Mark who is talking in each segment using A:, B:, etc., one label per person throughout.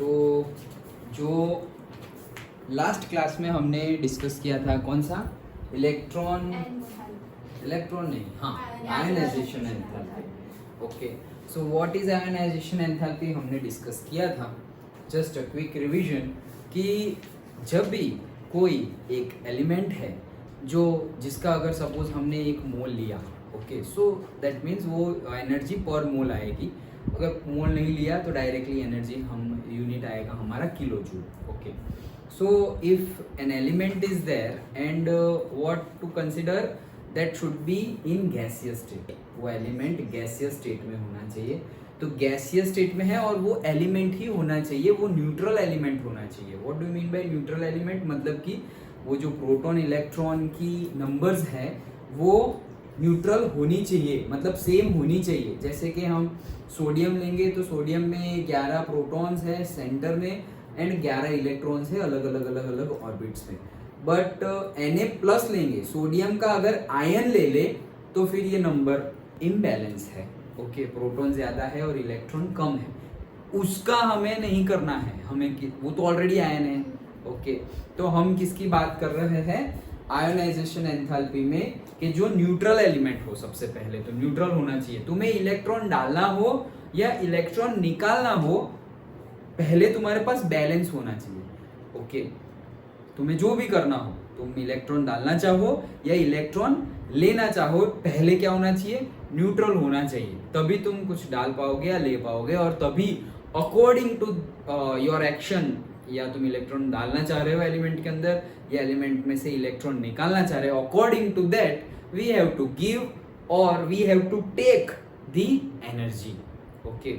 A: तो जो last class में हमने डिस्कस किया था कौन सा, इलेक्ट्रॉन नहीं, हाँ, ionization enthalpy. Okay, so what is ionization enthalpy हमने डिस्कस किया था. जस्ट अ क्विक रिवीजन कि जब भी कोई एक एलिमेंट है जो जिसका अगर सपोज हमने एक मोल लिया, ओके, सो दैट मीन्स वो एनर्जी पर मोल आएगी. अगर मोल नहीं लिया तो डायरेक्टली एनर्जी हम यूनिट आएगा हमारा kilo joule. Okay, so if an element is there and what to consider, that should be in gaseous state. वो एलिमेंट गैसियस स्टेट में होना चाहिए. तो गैसियस स्टेट में है और वो एलिमेंट ही होना चाहिए, वो न्यूट्रल एलिमेंट होना चाहिए. What do mean by neutral element, मतलब कि वो जो प्रोटॉन इलेक्ट्रॉन की नंबर्स है वो न्यूट्रल होनी चाहिए, मतलब सेम होनी चाहिए. जैसे कि हम सोडियम लेंगे तो सोडियम में 11 प्रोटॉन्स है सेंटर में एंड 11 इलेक्ट्रॉन्स है अलग अलग ऑर्बिट्स में. बट Na+ लेंगे, सोडियम का अगर आयन ले ले तो फिर ये नंबर इम्बैलेंस है. ओके, प्रोटॉन ज़्यादा है और इलेक्ट्रॉन कम है, उसका हमें नहीं करना है. हमें वो तो ऑलरेडी आयन है. ओके, तो हम किसकी बात कर रहे हैं, आयोनाइजेशन एंथैल्पी में, कि जो न्यूट्रल एलिमेंट हो. सबसे पहले तो न्यूट्रल होना चाहिए. तुम्हें इलेक्ट्रॉन डालना हो या इलेक्ट्रॉन निकालना हो, पहले तुम्हारे पास बैलेंस होना चाहिए. ओके, तुम्हें जो भी करना हो, तुम इलेक्ट्रॉन डालना चाहो या इलेक्ट्रॉन लेना चाहो, पहले क्या होना चाहिए, न्यूट्रल होना चाहिए. तभी तुम कुछ डाल पाओगे या ले पाओगे, और तभी अकॉर्डिंग टू योर एक्शन, या तुम इलेक्ट्रॉन डालना चाह रहे हो एलिमेंट के अंदर या एलिमेंट में से इलेक्ट्रॉन निकालना चाह रहे हो, according to that we have to give और we have to take the energy. Okay,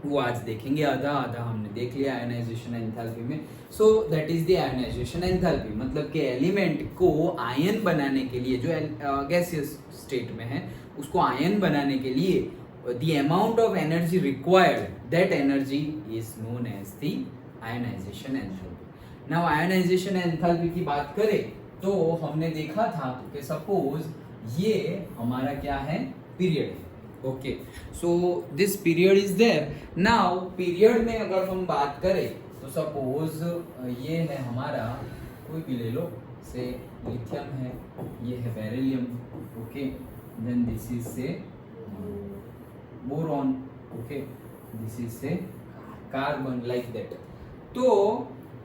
A: वो आज देखेंगे. आधा हमने देख लिया आयनाइजेशन एंथैल्पी में. So that is the ionization enthalpy, मतलब कि एलिमेंट को आयन बनाने के लिए, जो गैसियस स्टेट में है उसको आयन बनाने के लिए the amount of energy required, that energy is known as the ionization enthalpy. Now ionization enthalpy की बात करें तो हमने देखा था कि सपोज ये हमारा क्या है, पीरियड है. Okay, so this period is there. Now period में अगर हम बात करें तो सपोज ये है हमारा, कोई भी ले लो, से लिथियम है, ये है beryllium. Okay, then this is say boron. Okay, this is say carbon, like that. तो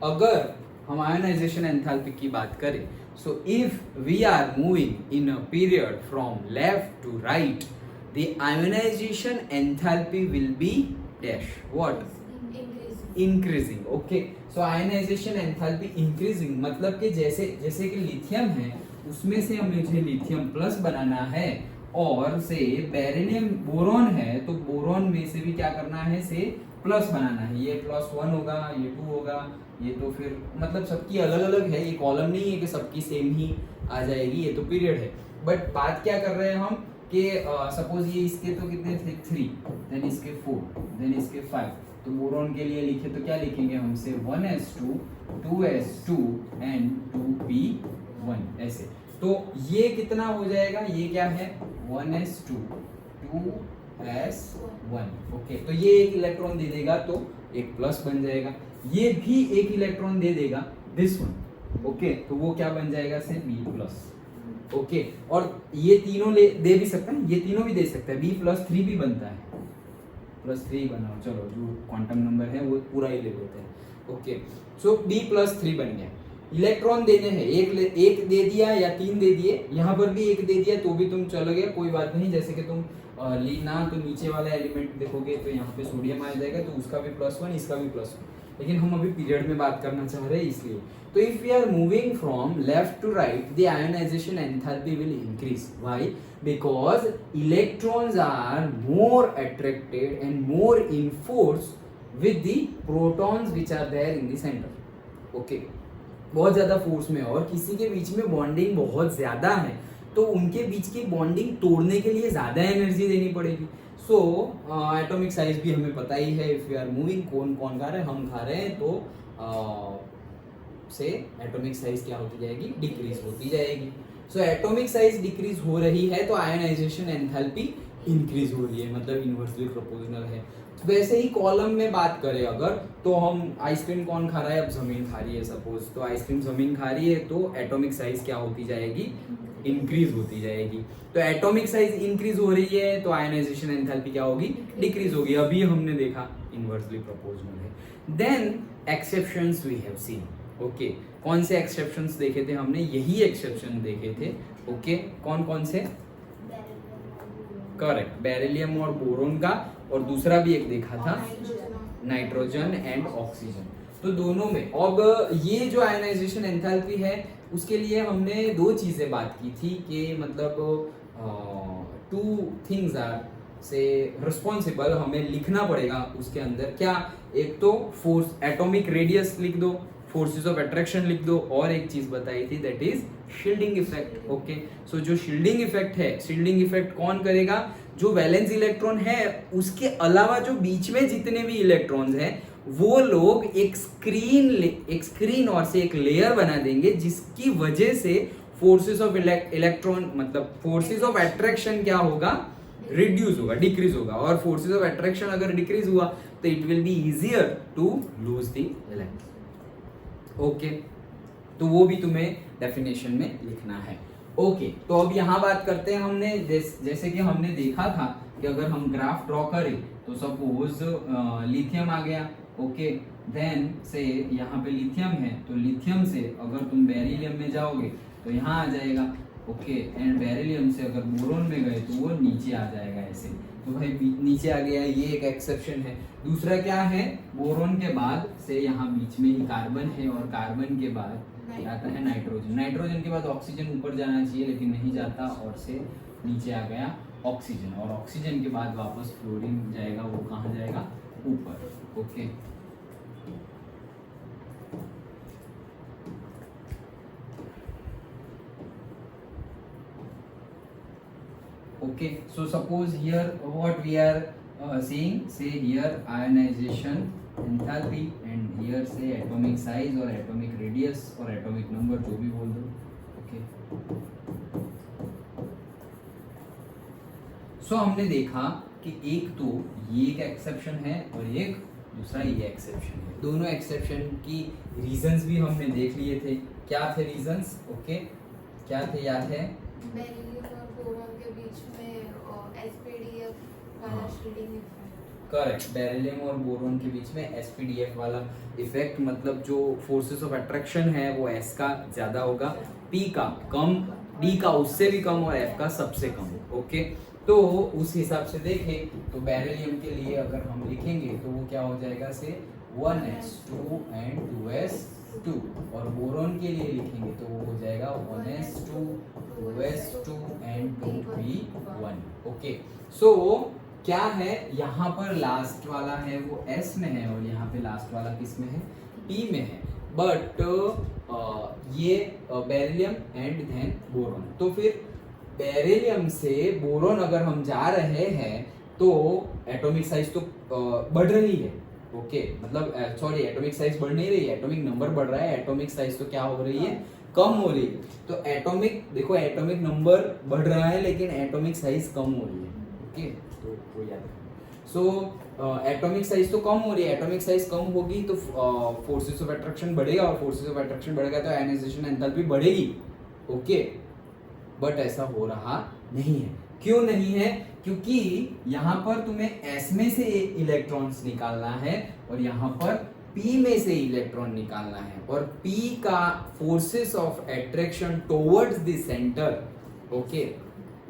A: अगर हम आयनाइजेशन एंथैल्पी की बात करें, so if we are moving in a period from left to right, the ionization enthalpy will be dash what increasing. okay, so ionization enthalpy increasing मतलब कि जैसे कि लिथियम है उसमें से मुझे लिथियम प्लस बनाना है, और से बेरिलियम बोरॉन है तो बोरॉन में से भी क्या करना है, से प्लस बनाना है. ये +1 होगा, ये 2 होगा, ये तो फिर मतलब सबकी अलग अलग है. ये कॉलम नहीं है कि सबकी सेम ही आ जाएगी, ये तो पीरियड है. बट बात क्या कर रहे हैं हम कि सपोज ये इसके तो कितने थे, 3, देन इसके 4, देन इसके 5. तो बोरॉन के लिए लिखे तो क्या लिखेंगे हम, से 1s2 2s2 एंड 2p1 ऐसे. तो ये कितना हो जाएगा, ये क्या है, 1s2 2s1. ओके, तो ये एक इलेक्ट्रॉन दे देगा तो एक प्लस बन जाएगा. ये भी एक इलेक्ट्रॉन दे देगा, दिस वन. ओके, तो वो क्या बन जाएगा, से B+. ओके, और ये तीनों दे भी सकता है, ये तीनों भी दे सकता है. B+3 भी बनता है, +3 बनाओ, चलो जो क्वांटम नंबर है वो पूरा ही ले लेते हैं. ओके, सो B+3 बन गया. इलेक्ट्रॉन देने हैं, एक दे दिया या 3 दे दिए, यहाँ पर भी एक दे दिया तो भी तुम चलो गए, कोई बात नहीं. जैसे कि तुम लेना तो नीचे वाला एलिमेंट देखोगे तो यहाँ पे सोडियम आ जाएगा, तो उसका भी +1, इसका भी +1. लेकिन हम अभी पीरियड में बात करना चाह रहे हैं इसलिए. तो if we are moving from left to right, the ionization enthalpy will increase. Why? Because electrons are more attracted and more in force with the protons which are there in the centre. Okay, बहुत ज्यादा force में, और किसी के बीच में bonding बहुत ज्यादा है तो उनके बीच की बॉन्डिंग तोड़ने के लिए ज्यादा एनर्जी देनी पड़ेगी. सो एटॉमिक साइज भी हमें पता ही है. इफ वी आर मूविंग, कौन खा रहे हैं, हम खा रहे हैं, तो से एटॉमिक साइज क्या होती जाएगी, डिक्रीज होती जाएगी. सो एटॉमिक साइज डिक्रीज हो रही है तो आयनाइजेशन एंथैल्पी इंक्रीज हो रही है, मतलब इनवर्सली प्रोपोर्शनल है. वैसे ही कॉलम में बात करें अगर, तो हम आइसक्रीम कौन खा रहा है, अब जमीन खा रही है सपोज, तो आइसक्रीम जमीन खा रही है तो एटॉमिक साइज क्या होती जाएगी, इंक्रीज होती जाएगी। तो एटॉमिक साइज इंक्रीज हो रही है तो आयनाइजेशन एंथैल्पी क्या होगी, डिक्रीज होगी। अभी हमने देखा इनवर्सली प्रोपोर्शनल है। Then exceptions we have seen, okay, कौन से एक्सेप्शंस देखे थे हमने, यही एक्सेप्शन देखे थे, ओके, कौन कौन से, करेक्ट, बेरिलियम और बोरोन का, और दूसरा भी एक देखा था नाइट्रोजन एंड ऑक्सीजन। तो दोनों में अब ये जो आयनाइजेशन एंथैल्पी है उसके लिए हमने दो चीजें बात की थी कि मतलब टू थिंग्स आर से रिस्पॉन्सिबल, हमें लिखना पड़ेगा उसके अंदर क्या, एक तो फोर्स एटॉमिक रेडियस लिख दो, फोर्सेस ऑफ अट्रैक्शन लिख दो, और एक चीज बताई थी that is shielding effect. Okay, so जो शील्डिंग इफेक्ट है, शील्डिंग इफेक्ट कौन करेगा, जो वैलेंस इलेक्ट्रॉन है उसके अलावा जो बीच में जितने भी इलेक्ट्रॉन्स हैं वो लोग एक स्क्रीन और से एक लेयर बना देंगे जिसकी वजह से फोर्सेस ऑफ इलेक्ट्रॉन मतलब फोर्सेस ऑफ अट्रैक्शन क्या होगा, रिड्यूस होगा, डिक्रीज होगा। और फोर्सेस ऑफ अट्रैक्शन अगर डिक्रीज हुआ तो it will be easier to lose the electron. Okay, तो वो भी तुम्हें डेफिनेशन में लिखना है। ओके, तो अब यहाँ बात करते हैं हमने जैसे कि हमने देखा था कि अगर हम ग्राफ ड्रॉ करें तो सपोज लिथियम आ गया, ओके, देन से यहाँ पे लिथियम है तो लिथियम से अगर तुम बेरिलियम में जाओगे तो यहाँ आ जाएगा, ओके, एंड बेरिलियम से अगर बोरोन में गए तो वो नीचे आ जाएगा ऐसे। तो भाई नीचे आ गया, ये एक एक्सेप्शन है। दूसरा क्या है, बोरोन के बाद से यहाँ बीच में ही कार्बन है और कार्बन के बाद आता है नाइट्रोजन, नाइट्रोजन के बाद ऑक्सीजन ऊपर जाना चाहिए लेकिन नहीं जाता और से नीचे आ गया ऑक्सीजन, और ऑक्सीजन के बाद वापस फ्लोरीन जाएगा, वो कहाँ जाएगा, ऊपर। Okay, okay, so suppose here what we are seeing, say here ionization enthalpy and here say atomic size or atomic radius or atomic number, जो भी बोल दो। okay, so हमने देखा कि एक तो ये एक एक्सेप्शन है और एक दूसरा ये एक्सेप्शन है। दोनों एक्सेप्शन की रीजंस भी हमने देख लिए थे। क्या थे रीजंस, ओके, क्या थे, याद है, करेक्ट, बेरिलियम और बोरोन के बीच में एसपीडीएफ वाला इफेक्ट, मतलब जो फोर्सेस ऑफ अट्रैक्शन है वो एस का ज्यादा होगा, पी का कम, डी का उससे भी कम और एफ का सबसे कम। ओके, तो उस हिसाब से देखें तो बेरिलियम के लिए अगर हम लिखेंगे तो वो क्या हो जाएगा, से 1s2 एंड 2s2, और बोरोन के लिए लिखेंगे तो वो हो जाएगा 1s2 2s2 and 2p1। Okay, सो क्या है, यहाँ पर लास्ट वाला है वो S में है और यहाँ पे लास्ट वाला किस में है, P में है, बट ये बेरिलियम एंड देन बोरोन। तो फिर बेरिलियम से बोरोन अगर हम जा रहे हैं तो एटॉमिक साइज तो बढ़ रही है, ओके, मतलब सॉरी, एटॉमिक साइज बढ़ नहीं रही है, एटॉमिक नंबर बढ़ रहा है, एटॉमिक साइज तो क्या हो रही है, कम हो रही है। तो एटॉमिक, देखो एटॉमिक नंबर बढ़ रहा है लेकिन एटॉमिक साइज कम हो रही है, ओके, तो वो याद रखना। सो एटॉमिक साइज तो कम हो रही है, एटॉमिक साइज कम होगी तो फोर्सेस ऑफ अट्रैक्शन बढ़ेगा, और फोर्सेस ऑफ अट्रैक्शन बढ़ेगा तो आयनाइजेशन एंथैल्पी बढ़ेगी, ओके, बट ऐसा हो रहा नहीं है। क्यों नहीं है, क्योंकि यहाँ पर तुम्हें S में से इलेक्ट्रॉन्स निकालना है और यहाँ पर P में से इलेक्ट्रॉन निकालना है, और P का forces of attraction towards the centre, okay,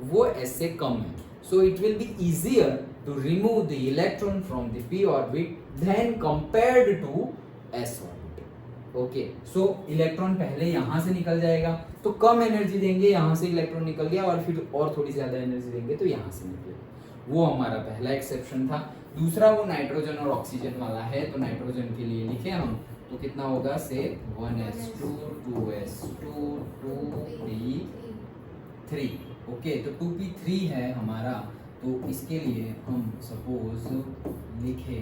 A: वो S से कम है। So it will be easier to remove the electron from the p orbit than compared to s orbit. Okay, so electron पहले यहाँ से निकल जाएगा तो कम एनर्जी देंगे, यहाँ से इलेक्ट्रॉन निकल गया और फिर और थोड़ी ज्यादा एनर्जी देंगे तो यहाँ से निकलेगा। वो हमारा पहला एक्सेप्शन था। दूसरा वो नाइट्रोजन और ऑक्सीजन वाला है, तो नाइट्रोजन के लिए लिखे हम तो कितना होगा, से 1s2 2s2 2p3, ओके, तो 2p3 है हमारा, तो इसके लिए हम सपोज लिखे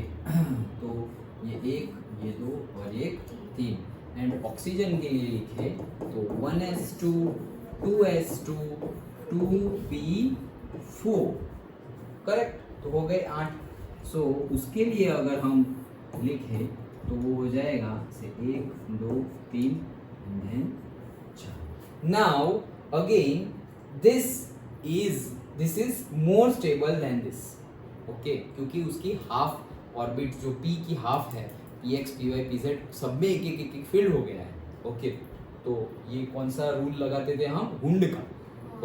A: तो ये 1, ये 2 और एक 3, एंड ऑक्सीजन के लिए लिखे तो 1s2 2s2 2p4, करेक्ट, तो हो गए 8। सो उसके लिए अगर हम लिखें तो वो हो जाएगा से 1 2 3 then 4. Now again this is more stable than this. Okay, क्योंकि उसकी हाफ ऑर्बिट जो पी की हाफ है, P X P Y P Z सब में एक एक फील्ड हो गया है. ओके, तो ये कौन सा रूल लगाते थे हम? हुंड का.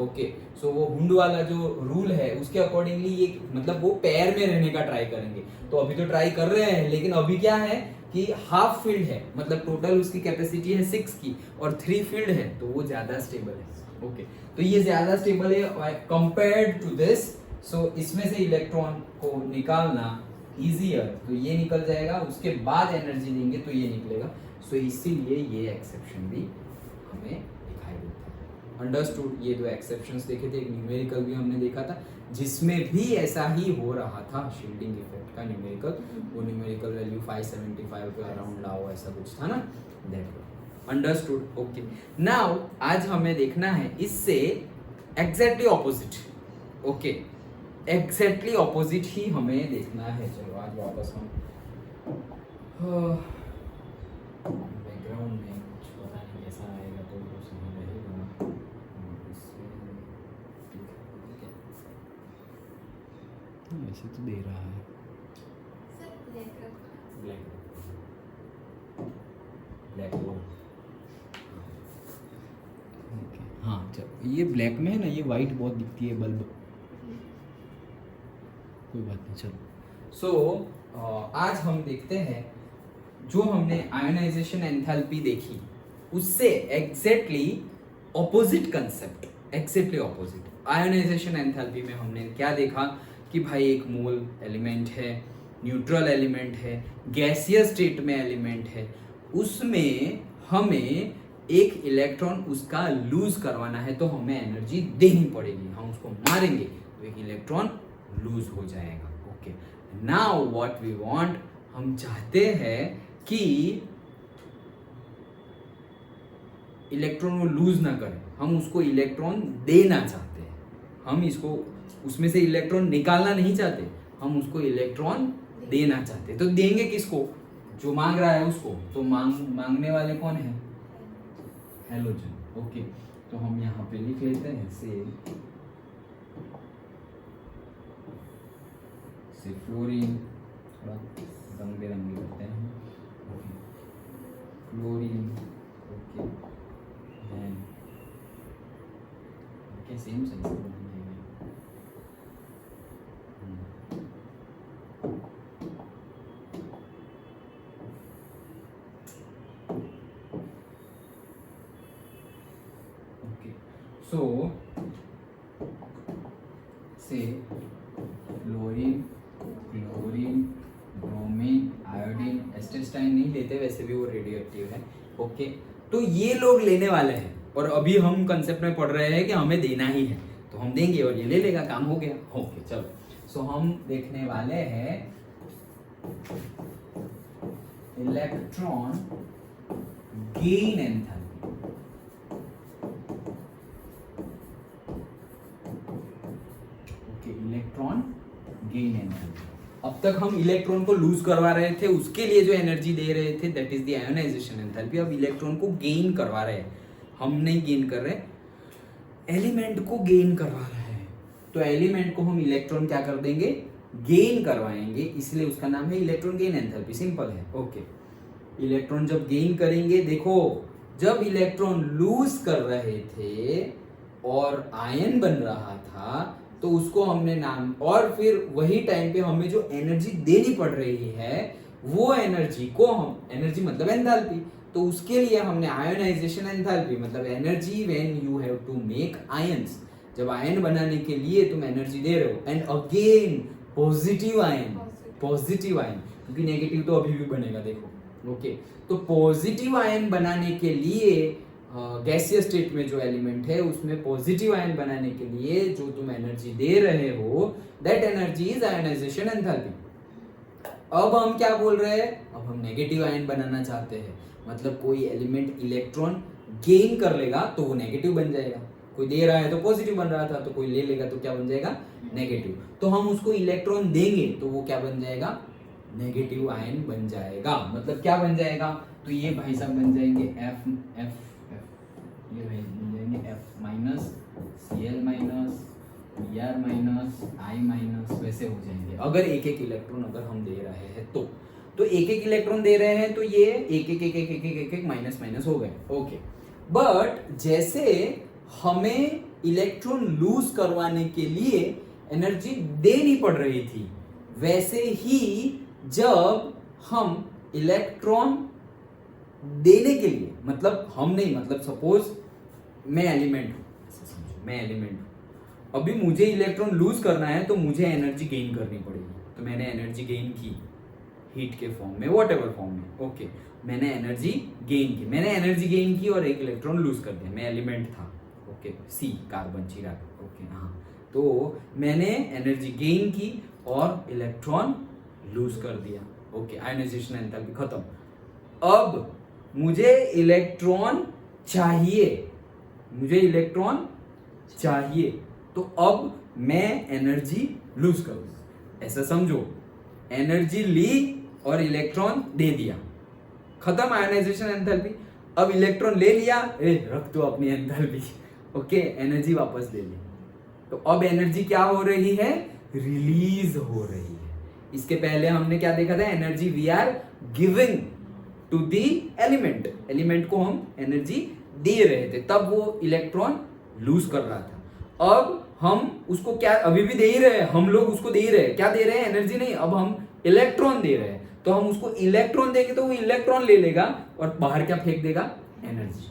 A: ओके, सो वो हुंड वाला जो रूल है उसके अकॉर्डिंगली ये मतलब वो पैर में रहने का ट्राई करेंगे. तो अभी तो ट्राई कर रहे हैं, लेकिन अभी क्या है कि हाफ फील्ड है, मतलब टोटल उसकी कैपेसिटी है 6 की और 3 फील्ड है, तो वो ज्यादा स्टेबल है. ओके, तो ये ज्यादा स्टेबल है कंपेयर्ड टू दिस. सो इसमें से इलेक्ट्रॉन को निकालना इजियर, तो ये निकल जाएगा, उसके बाद एनर्जी देंगे तो ये निकलेगा. सो इसीलिए ये एक्सेप्शन भी हमें दिखाई देता है. अंडरस्टूड? ये दो एक्सेप्शंस देखे थे, एक न्यूमेरिकल भी हमने देखा था जिसमें भी ऐसा ही हो रहा था, शील्डिंग इफेक्ट का न्यूमेरिकल. वो न्यूमेरिकल वैल्यू 575 के अराउंड लाओ ऐसा कुछ था ना. That understood. ओके, नाउ आज हमें देखना है इससे exactly opposite. Okay, exactly opposite ही हमें देखना है. चलो आज वापस हम बैकग्राउंड में कुछ पता नहीं कैसा आएगा तो वो सही रहेगा. वैसे तो दे रहा है ब्लैक बोर्ड. हाँ चलो, ये ब्लैक में है ना, ये वाइट बहुत दिखती है बल्ब. कोई बात नहीं, चलो. सो आज हम देखते हैं जो हमने आयोनाइजेशन एंथैल्पी देखी उससे exactly opposite concept, exactly opposite. Ionisation enthalpy में हमने क्या देखा कि भाई एक मोल एलिमेंट है, न्यूट्रल एलिमेंट है, गैसियस स्टेट में एलिमेंट है, उसमें हमें एक इलेक्ट्रॉन उसका लूज करवाना है तो हमें एनर्जी देनी पड़ेगी. हम उसको मारेंगे तो एक इलेक्ट्रॉन लूज हो जाएगा. Okay, now what we want, हम चाहते हैं कि इलेक्ट्रॉन वो लूज ना करे, हम उसको इलेक्ट्रॉन देना चाहते हैं. हम इसको उसमें से इलेक्ट्रॉन निकालना नहीं चाहते, हम उसको इलेक्ट्रॉन देना चाहते. तो देंगे किसको? जो मांग रहा है उसको. तो मांगने वाले कौन है? हैलोजन. ओके, तो हम यहाँ पे लिख लेते हैं से फ्लोरीन, थोड़ा रंग बिरंगे करते हैं. Okay, fluorine. Okay, then okay same size का बनाएंगे. Okay, so say fluorine, chlorine, bromine, iodine, astatine नहीं लेते, वैसे भी वो रेडियो एक्टिव है. ओके, तो ये लोग लेने वाले हैं और अभी हम कंसेप्ट में पढ़ रहे हैं कि हमें देना ही है, तो हम देंगे और ये ले लेगा, काम हो गया. ओके चलो, सो हम देखने वाले हैं electron gain enthalpy. Okay, electron gain enthalpy. अब तक हम इलेक्ट्रॉन को लूज करवा रहे थे, उसके लिए जो एनर्जी दे रहे थे that is the ionisation enthalpy. अब इलेक्ट्रॉन को गेन करवा रहे हैं, हम नहीं गेन कर रहे, एलिमेंट को गेन करवा रहे हैं. तो एलिमेंट को हम इलेक्ट्रॉन क्या कर देंगे? गेन करवाएंगे, इसलिए उसका नाम है इलेक्ट्रॉन गेन एंथैल्पी. सिंपल है. ओके, इलेक्ट्रॉन जब गेन करेंगे, देखो जब इलेक्ट्रॉन लूज कर रहे थे और आयन बन रहा था तो उसको हमने नाम, और फिर वही टाइम पे हमें जो एनर्जी देनी पड़ रही है वो एनर्जी को हम, एनर्जी मतलब एंथैल्पी, तो उसके लिए हमने आयोनाइजेशन एंथैल्पी मतलब energy when you have to make ions. जब आयन बनाने के लिए तुम एनर्जी दे रहे हो, and again positive ion, positive ion, क्योंकि नेगेटिव तो अभी भी बनेगा. देखो ओके, तो पॉजिटिव आयन बनाने के लिए गैसियस स्टेट में जो एलिमेंट है उसमें पॉजिटिव आयन बनाने के लिए जो तुम एनर्जी दे रहे हो that energy is ionisation enthalpy. अब हम क्या बोल रहे हैं? अब हम नेगेटिव आयन बनाना चाहते हैं, मतलब कोई एलिमेंट इलेक्ट्रॉन गेन कर लेगा तो वो नेगेटिव बन जाएगा, कोई दे रहा है तो पॉजिटिव बन रहा था, तो कोई ले लेगा तो क्या बन जाएगा, नेगेटिव। तो हम उसको इलेक्ट्रॉन देंगे तो वो क्या बन जाएगा, नेगेटिव आयन बन जाएगा। मतलब क्या बन जाएगा, तो ये भाई साहब बन जाएंगे एफ एफ एफ, ये भाई बन जाएंगे F minus, Cl minus, Br minus, I minus, वैसे हो जाएंगे अगर एक एक इलेक्ट्रॉन अगर हम दे रहे हैं तो एक एक इलेक्ट्रॉन दे रहे हैं तो ये एक एक एक एक एक एक एक माइनस माइनस हो गए। ओके, बट जैसे हमें इलेक्ट्रॉन लूज करवाने के लिए एनर्जी देनी पड़ रही थी, वैसे ही जब हम इलेक्ट्रॉन देने के लिए, मतलब हम नहीं, मतलब सपोज मैं एलिमेंट हूं, मैं एलिमेंट हूं, अभी मुझे इलेक्ट्रॉन लूज करना है तो मुझे एनर्जी गेन करनी पड़ेगी, तो मैंने एनर्जी गेन की हीट के फॉर्म में, वॉट एवर फॉर्म में। ओके, मैंने एनर्जी गेन की और एक इलेक्ट्रॉन लूज कर दिया, मैं एलिमेंट था। ओके, सी कार्बन चिराग। ओके, हाँ, तो मैंने एनर्जी गेन की और इलेक्ट्रॉन लूज कर दिया। ओके, आयनाइजेशन एंथैल्पी खत्म। अब मुझे इलेक्ट्रॉन चाहिए, तो अब मैं एनर्जी लूज करूंगा, ऐसा समझो। एनर्जी ली और इलेक्ट्रॉन दे दिया, खत्म आयनाइजेशन एंथैल्पी। अब इलेक्ट्रॉन ले लिया, रख दो अपनी एंथैल्पी। ओके, एनर्जी वापस ले ली, तो अब एनर्जी क्या हो रही है, रिलीज हो रही है। इसके पहले हमने क्या देखा था, energy we are giving to the element को हम एनर्जी दे रहे थे, तब वो इलेक्ट्रॉन लूज कर रहा था। अब हम उसको क्या, अभी भी दे ही रहे हैं, हम लोग उसको दे ही रहे हैं, क्या दे रहे हैं, एनर्जी नहीं, अब हम इलेक्ट्रॉन दे रहे हैं। तो हम उसको इलेक्ट्रॉन देंगे तो वो इलेक्ट्रॉन ले लेगा और बाहर क्या फेंक देगा, एनर्जी।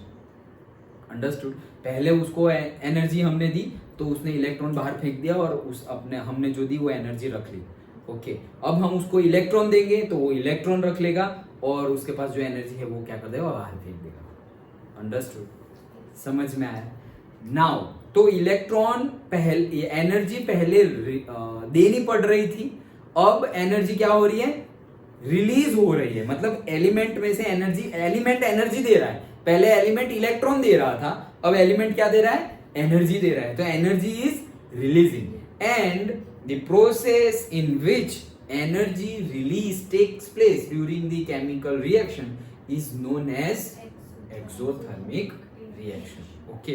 A: अंडरस्टूड। पहले उसको एनर्जी हमने दी तो उसने इलेक्ट्रॉन बाहर फेंक दिया और उस अपने हमने जो दी वो एनर्जी रख ली। ओके, अब हम उसको इलेक्ट्रॉन देंगे तो वो इलेक्ट्रॉन रख लेगा और उसके पास जो एनर्जी है वो क्या कर देगा, बाहर फेंक देगा। अंडरस्टूड, समझ में आया। नाउ तो इलेक्ट्रॉन पहले एनर्जी पहले देनी पड़ रही थी, अब एनर्जी क्या हो रही है, रिलीज हो रही है। मतलब एलिमेंट में से एलिमेंट एनर्जी दे रहा है, पहले एलिमेंट इलेक्ट्रॉन दे रहा था, अब एलिमेंट क्या दे रहा है, एनर्जी दे रहा है। तो energy is releasing and the process in which energy release takes place during the chemical reaction is known as exothermic reaction. Okay,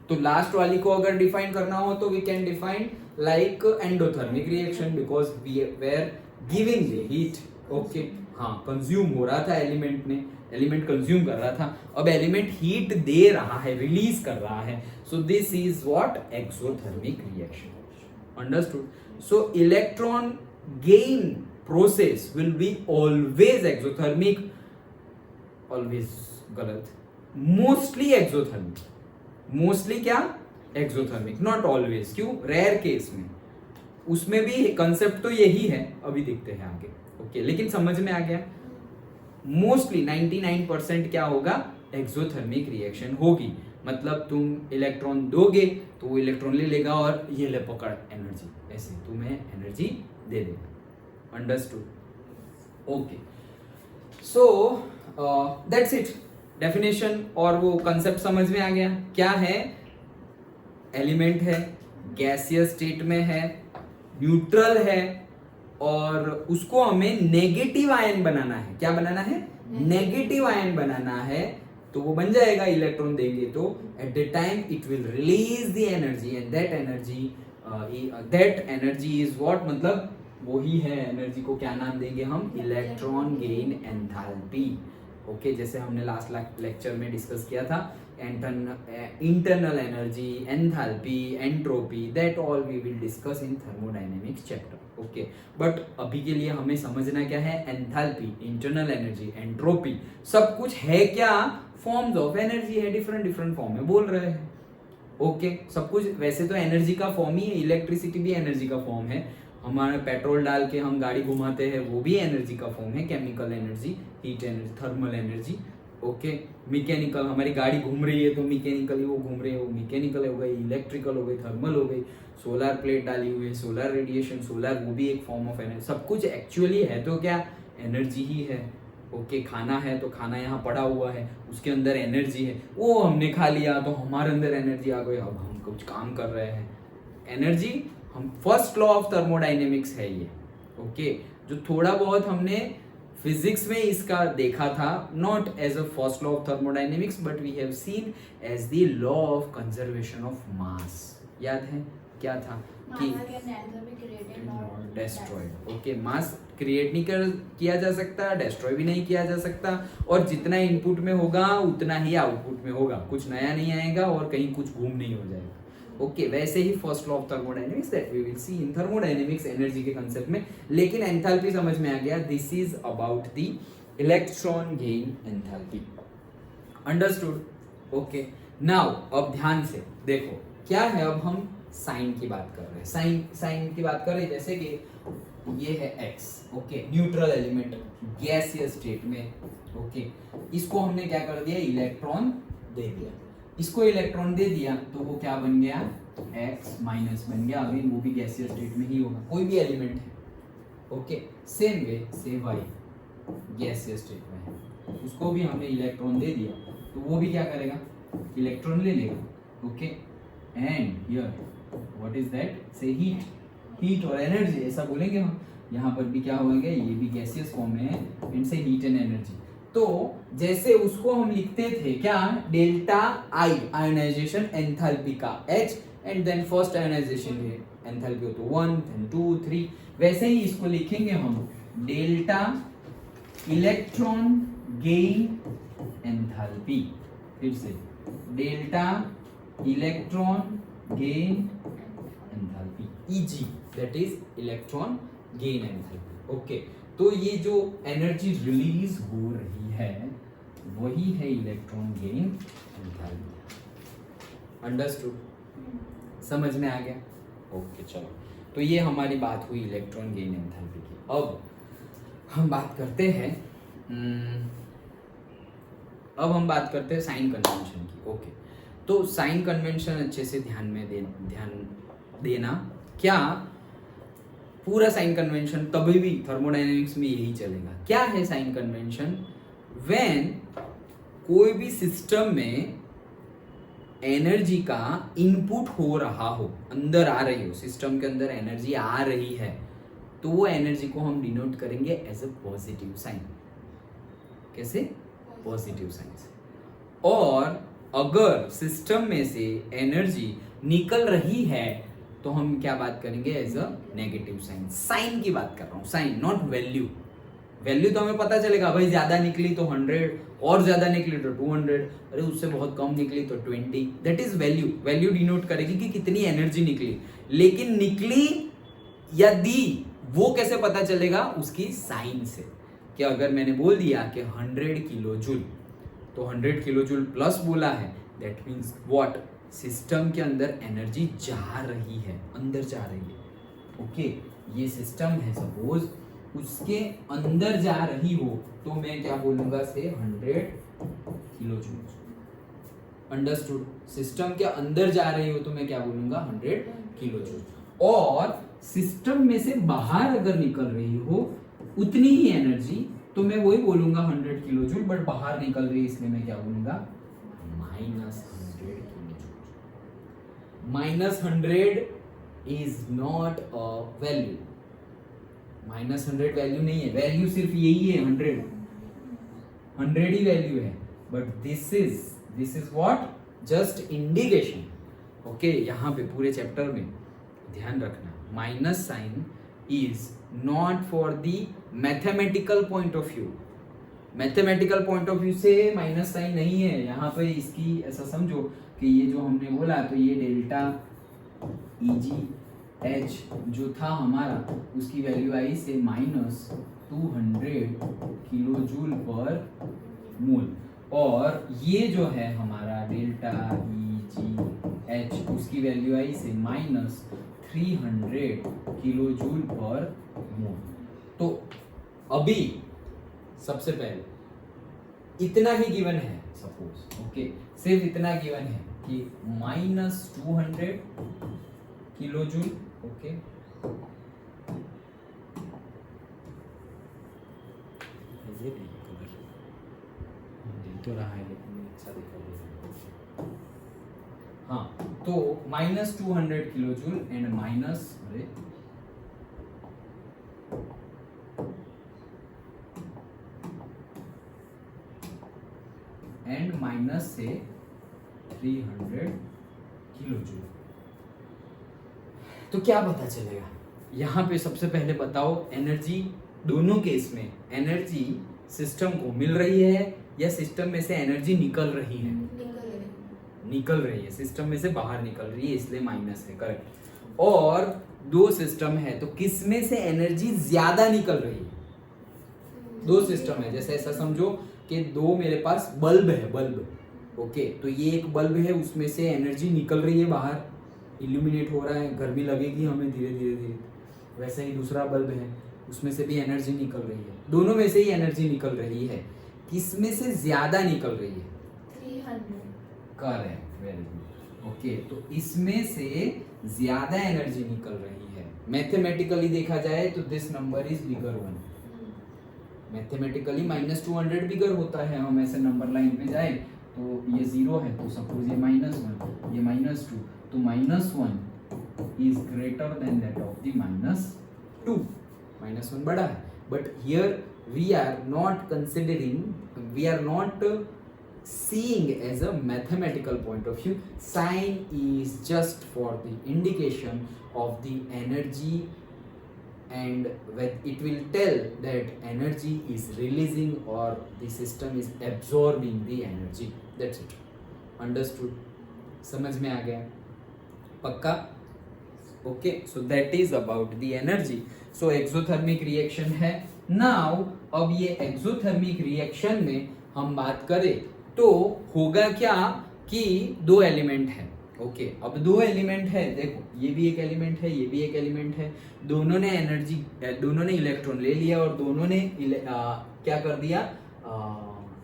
A: तो लास्ट वाली को अगर डिफाइन करना हो तो we can define like endothermic reaction because we were giving the heat. Okay, हाँ, consume हो रहा था एलिमेंट कंज्यूम कर रहा था, अब एलिमेंट हीट दे रहा है, रिलीज कर रहा है। सो this is what, exothermic reaction. Understood. So electron gain process will be always exothermic, always गलत, मोस्टली एक्सोथर्मिक, मोस्टली क्या, एक्सोथर्मिक, नॉट ऑलवेज। क्यों, रेयर केस में, उसमें भी कंसेप्ट तो यही है, अभी देखते हैं आगे। ओके, लेकिन समझ में आ गया। मोस्टली 99% क्या होगा, एक्सोथर्मिक रिएक्शन होगी। मतलब तुम इलेक्ट्रॉन दोगे तो वो इलेक्ट्रॉन ले लेगा और ये ले पकड़ एनर्जी, ऐसे तुम्हें एनर्जी दे देगा। Understood. Okay, so that's it. Definition और वो कंसेप्ट समझ में आ गया। क्या है, एलिमेंट है, गैसियस स्टेट में है, न्यूट्रल है और उसको हमें नेगेटिव आयन बनाना है। क्या बनाना है, नेगेटिव आयन बनाना है। तो वो बन जाएगा, इलेक्ट्रॉन देंगे तो at the time it will release the energy and that energy is what, मतलब वही है एनर्जी को क्या नाम देंगे हम, इलेक्ट्रॉन गेन एंथैल्पी। ओके, जैसे हमने लास्ट लेक्चर में डिस्कस किया था, internal energy, enthalpy, entropy, that all we will discuss in thermodynamics chapter. Okay, but अभी के लिए हमें समझना क्या है, एंथैल्पी, इंटरनल एनर्जी, एंट्रोपी, सब कुछ है क्या, फॉर्म्स ऑफ एनर्जी है, डिफरेंट फॉर्म में बोल रहे हैं। ओके, सब कुछ वैसे तो एनर्जी का फॉर्म ही है, इलेक्ट्रिसिटी भी एनर्जी का फॉर्म है, हमारा पेट्रोल डाल के हम गाड़ी घुमाते हैं वो भी एनर्जी का फॉर्म है, chemical energy, heat energy, thermal energy. Okay, mechanical, हमारी गाड़ी घूम रही है तो मैकेनिकली वो घूम रही है, वो मैकेनिकल हो गई, इलेक्ट्रिकल हो गई, थर्मल हो गई, सोलर प्लेट डाली हुई है, सोलर रेडिएशन, सोलर, वो भी एक फॉर्म ऑफ एनर्जी। सब कुछ एक्चुअली है तो क्या, एनर्जी ही है। ओके, खाना है तो खाना यहाँ पड़ा हुआ है, उसके अंदर एनर्जी है, वो हमने खा लिया तो हमारे अंदर एनर्जी आ गई, अब हम कुछ काम कर रहे हैं। एनर्जी हम फर्स्ट लॉ ऑफ थर्मोडाइनेमिक्स है ये। ओके, जो थोड़ा बहुत हमने फिजिक्स में इसका देखा था, not as a first law of thermodynamics but we have seen as the law of conservation of mass. याद है क्या था कि डेस्ट्रॉयड। ओके, मास क्रिएट नहीं किया जा सकता, डेस्ट्रॉय भी नहीं किया जा सकता, और जितना इनपुट में होगा उतना ही आउटपुट में होगा, कुछ नया नहीं आएगा और कहीं कुछ घूम नहीं हो जाएगा। ओके, वैसे ही first law of thermodynamics that we will see in thermodynamics energy के कांसेप्ट में। लेकिन एंथैल्पी समझ में आ गया, this is about the electron gain enthalpy. Understood? Okay, now अब ध्यान से देखो क्या है, अब हम साइन की बात कर रहे हैं, साइन की बात कर रहे हैं, जैसे कि ये है x, ओके, न्यूट्रल एलिमेंट गैसीय स्टेट में। ओके, इसको हमने क्या कर दिया, इलेक्ट्रॉन दे दिया, इसको इलेक्ट्रॉन दे दिया तो वो क्या बन गया, x माइनस बन गया, अभी वो भी गैसीय स्टेट में ही होगा, कोई भी एलिमेंट है। ओके, सेम वे से y गैसीय स्टेट में है, उसको भी हमने इलेक्ट्रॉन दे दिया तो वो भी क्या करेगा, इलेक्ट्रॉन ले लेगा। Okay, and here what is that, से हीट और एनर्जी, ऐसा बोलेंगे हम। यहाँ पर भी क्या होंगे, ये भी गैसियस फॉर्म में है, इनसे हीट एंड एनर्जी। तो जैसे उसको हम लिखते थे क्या, डेल्टा आई आयोनाइजेशन एंथैल्पी का H, and then first ionization enthalpy हो तो 1 देन 2 3, वैसे ही इसको लिखेंगे हम डेल्टा इलेक्ट्रॉन गेन एंथैल्पी। फिर से delta electron gain enthalpy, EG, that is electron gain enthalpy. Okay, तो ये जो एनर्जी रिलीज हो रही है वही है इलेक्ट्रॉन गेन एंथैल्पी। अंडरस्टूड? समझ में आ गया? ओके, चलो, तो ये हमारी बात हुई इलेक्ट्रॉन गेन एंथैल्पी की। अब हम बात करते हैं साइन कन्वेंशन की। ओके, तो साइन कन्वेंशन अच्छे से ध्यान देना, क्या पूरा साइन कन्वेंशन कभी भी थर्मोडायनेमिक्स में यही चलेगा। क्या है साइन कन्वेंशन, व्हेन कोई भी सिस्टम में एनर्जी का इनपुट हो रहा हो, अंदर आ रही हो, सिस्टम के अंदर एनर्जी आ रही है, तो वो एनर्जी को हम डिनोट करेंगे एज अ पॉजिटिव साइन। कैसे? पॉजिटिव साइन से। और अगर सिस्टम में से एनर्जी निकल रही है तो हम क्या बात करेंगे, as a negative sign. Sign की बात कर रहा हूं, साइन, नॉट वैल्यू। वैल्यू तो हमें पता चलेगा, भाई ज्यादा निकली तो 100, और ज्यादा निकली तो 200, अरे उससे बहुत कम निकली तो 20, that is value. Value denote करेगी कि कितनी एनर्जी निकली, लेकिन निकली या दी वो कैसे पता चलेगा, उसकी साइन से। कि अगर मैंने बोल दिया कि 100 किलो जूल, तो 100 किलो जूल प्लस बोला है, दैट मीन्स व्हाट, सिस्टम के अंदर एनर्जी जा रही है, अंदर जा रही है। ओके, ये सिस्टम है, सपोज उसके अंदर जा रही हो तो मैं क्या बोलूंगा, से 100 किलो जूल। अंडरस्टूड? सिस्टम के अंदर जा रही हो तो मैं क्या बोलूंगा, 100 किलो जूल। और सिस्टम में से बाहर अगर निकल रही हो उतनी ही एनर्जी, तो मैं वही बोलूंगा 100 किलो जूल, बट बाहर निकल रही है इसलिए मैं क्या बोलूंगा, -100 kilo joule. -100 is not a value, -100 value नहीं है, वैल्यू सिर्फ यही है, 100 ही वैल्यू है, but this is what, just indication. Okay, यहाँ पे पूरे चैप्टर में ध्यान रखना, minus sign is not for the mathematical point of view. Mathematical point of view से माइनस साइन नहीं है यहाँ पे, इसकी ऐसा समझो कि ये जो हमने बोला, तो ये डेल्टा EGH जो था हमारा, उसकी वैल्यू आई से -200 किलो जूल पर मोल, और ये जो है हमारा डेल्टा EGH, उसकी वैल्यू आई से -300 किलो जूल पर मोल। तो अभी सबसे पहले इतना ही गिवन है, सपोज, ओके, सिर्फ इतना गिवन है कि -200 किलो जूल, ओके, ये तो रहा है लेकिन अच्छा दिखा दिया। हाँ, तो -200 किलो जूल एंड माइनस से 300 किलो जूल। तो क्या पता चलेगा यहाँ पे? सबसे पहले बताओ, एनर्जी दोनों केस में एनर्जी सिस्टम को मिल रही है या सिस्टम में से एनर्जी निकल रही है? निकल रही है, सिस्टम में से बाहर निकल रही है, इसलिए माइनस है, करेक्ट। और दो सिस्टम है तो किस में से एनर्जी ज्यादा निकल रही है? दो सिस्टम है, जैसे ऐसा समझो कि दो मेरे पास बल्ब है, बल्ब, ओके, तो ये एक बल्ब है, उसमें से एनर्जी निकल रही है बाहर, इल्यूमिनेट हो रहा है, गर्मी लगेगी हमें धीरे धीरे धीरे। वैसे ही दूसरा बल्ब है, उसमें से भी एनर्जी निकल रही है, दोनों में से ही एनर्जी निकल रही है, किस में से ज्यादा निकल रही है?
B: 300।
A: करेक्ट, वेरी गुड, ओके, तो इसमें से ज्यादा एनर्जी निकल रही है। मैथमेटिकली देखा जाए तो this number is bigger one. Mathematically -200 बिगर होता है, हम ऐसे नंबर लाइन में जाए तो ये 0 है, तो सपोज ये -1, ये -2, तो -1 is greater than that of the -2। -1 बड़ा है, but here we are not considering, we are not seeing as a mathematical point of view. Sign is just for the indication of the energy, and when it will tell that energy is releasing or the system is absorbing the energy. That's it. Understood? समझ में आ गया? पक्का? Okay, so that is about the energy. So exothermic reaction है. Now अब ये exothermic reaction में हम बात करें तो होगा क्या कि दो एलिमेंट है, ओके, अब दो एलिमेंट है, देखो ये भी एक एलिमेंट है, ये भी एक एलिमेंट है, दोनों ने एनर्जी, दोनों ने इलेक्ट्रॉन ले लिया और दोनों ने क्या कर दिया,